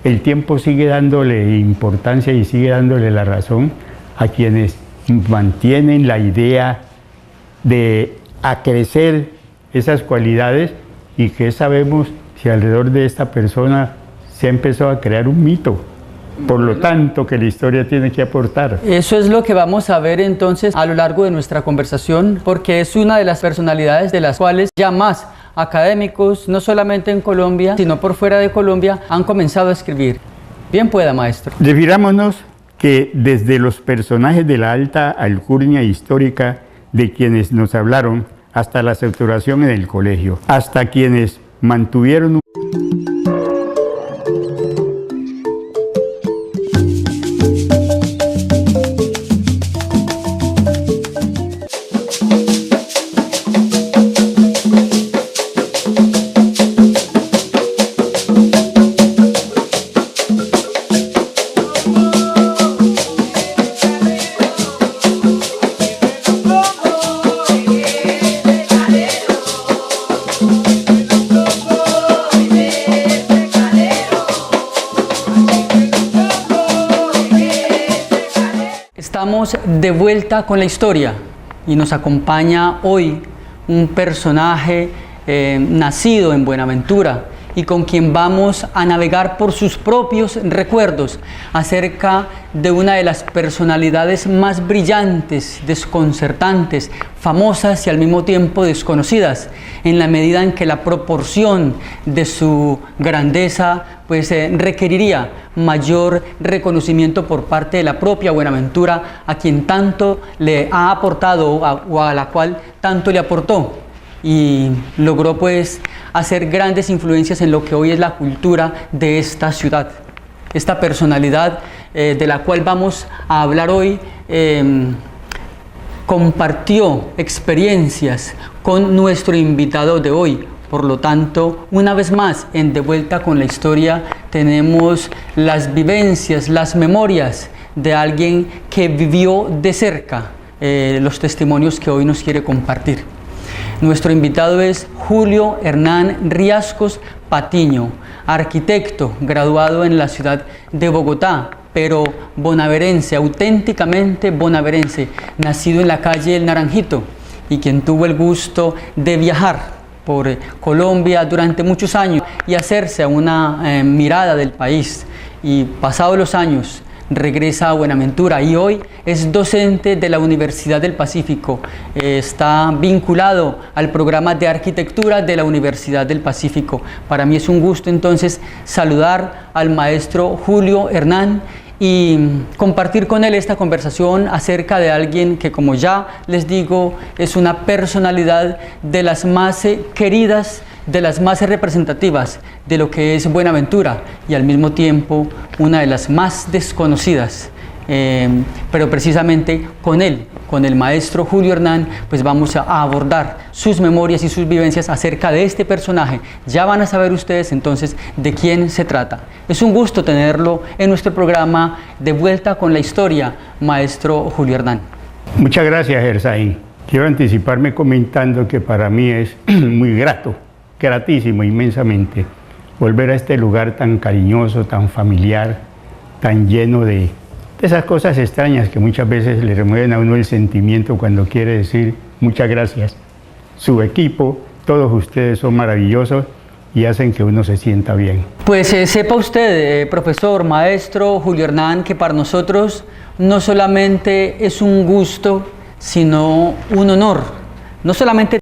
el tiempo sigue dándole importancia y sigue dándole la razón a quienes mantienen la idea de acrecer esas cualidades y que sabemos si alrededor de esta persona se ha empezado a crear un mito, por lo tanto que la historia tiene que aportar. Eso es lo que vamos a ver entonces a lo largo de nuestra conversación, porque es una de las personalidades de las cuales ya más académicos, no solamente en Colombia, sino por fuera de Colombia, han comenzado a escribir. Bien pueda, maestro. Refirámonos que desde los personajes de la alta alcurnia histórica de quienes nos hablaron, hasta la saturación en el colegio, hasta quienes mantuvieron Estamos de vuelta con la historia y nos acompaña hoy un personaje nacido en Buenaventura y con quien vamos a navegar por sus propios recuerdos acerca de una de las personalidades más brillantes, desconcertantes, famosas y al mismo tiempo desconocidas, en la medida en que la proporción de su grandeza requeriría mayor reconocimiento por parte de la propia Buenaventura, a quien tanto le ha aportado o a la cual tanto le aportó, y logró hacer grandes influencias en lo que hoy es la cultura de esta ciudad. Esta personalidad de la cual vamos a hablar hoy compartió experiencias con nuestro invitado de hoy. Por lo tanto, una vez más, en De Vuelta con la Historia, tenemos las vivencias, las memorias de alguien que vivió de cerca los testimonios que hoy nos quiere compartir. Nuestro invitado es Julio Hernán Riascos Patiño, arquitecto graduado en la ciudad de Bogotá, pero bonaverense, auténticamente bonaverense, nacido en la calle El Naranjito, y quien tuvo el gusto de viajar por Colombia durante muchos años y hacerse una mirada del país, y pasados los años regresa a Buenaventura y hoy es docente de la Universidad del Pacífico. Está vinculado al programa de arquitectura de la Universidad del Pacífico. Para mí es un gusto entonces saludar al maestro Julio Hernán y compartir con él esta conversación acerca de alguien que, como ya les digo, es una personalidad de las más queridas, de las más representativas de lo que es Buenaventura, y al mismo tiempo una de las más desconocidas. Pero precisamente con él, con el maestro Julio Hernán, vamos a abordar sus memorias y sus vivencias acerca de este personaje. Ya van a saber ustedes entonces de quién se trata. Es un gusto tenerlo en nuestro programa De Vuelta con la Historia, maestro Julio Hernán. Muchas gracias, Erzaín. Quiero anticiparme comentando que para mí es muy gratísimo inmensamente volver a este lugar tan cariñoso, tan familiar, tan lleno de esas cosas extrañas que muchas veces le remueven a uno el sentimiento cuando quiere decir muchas gracias. Su equipo, todos ustedes son maravillosos y hacen que uno se sienta bien. Sepa usted, profesor, maestro Julio Hernán, que para nosotros no solamente es un gusto, sino un honor. No solamente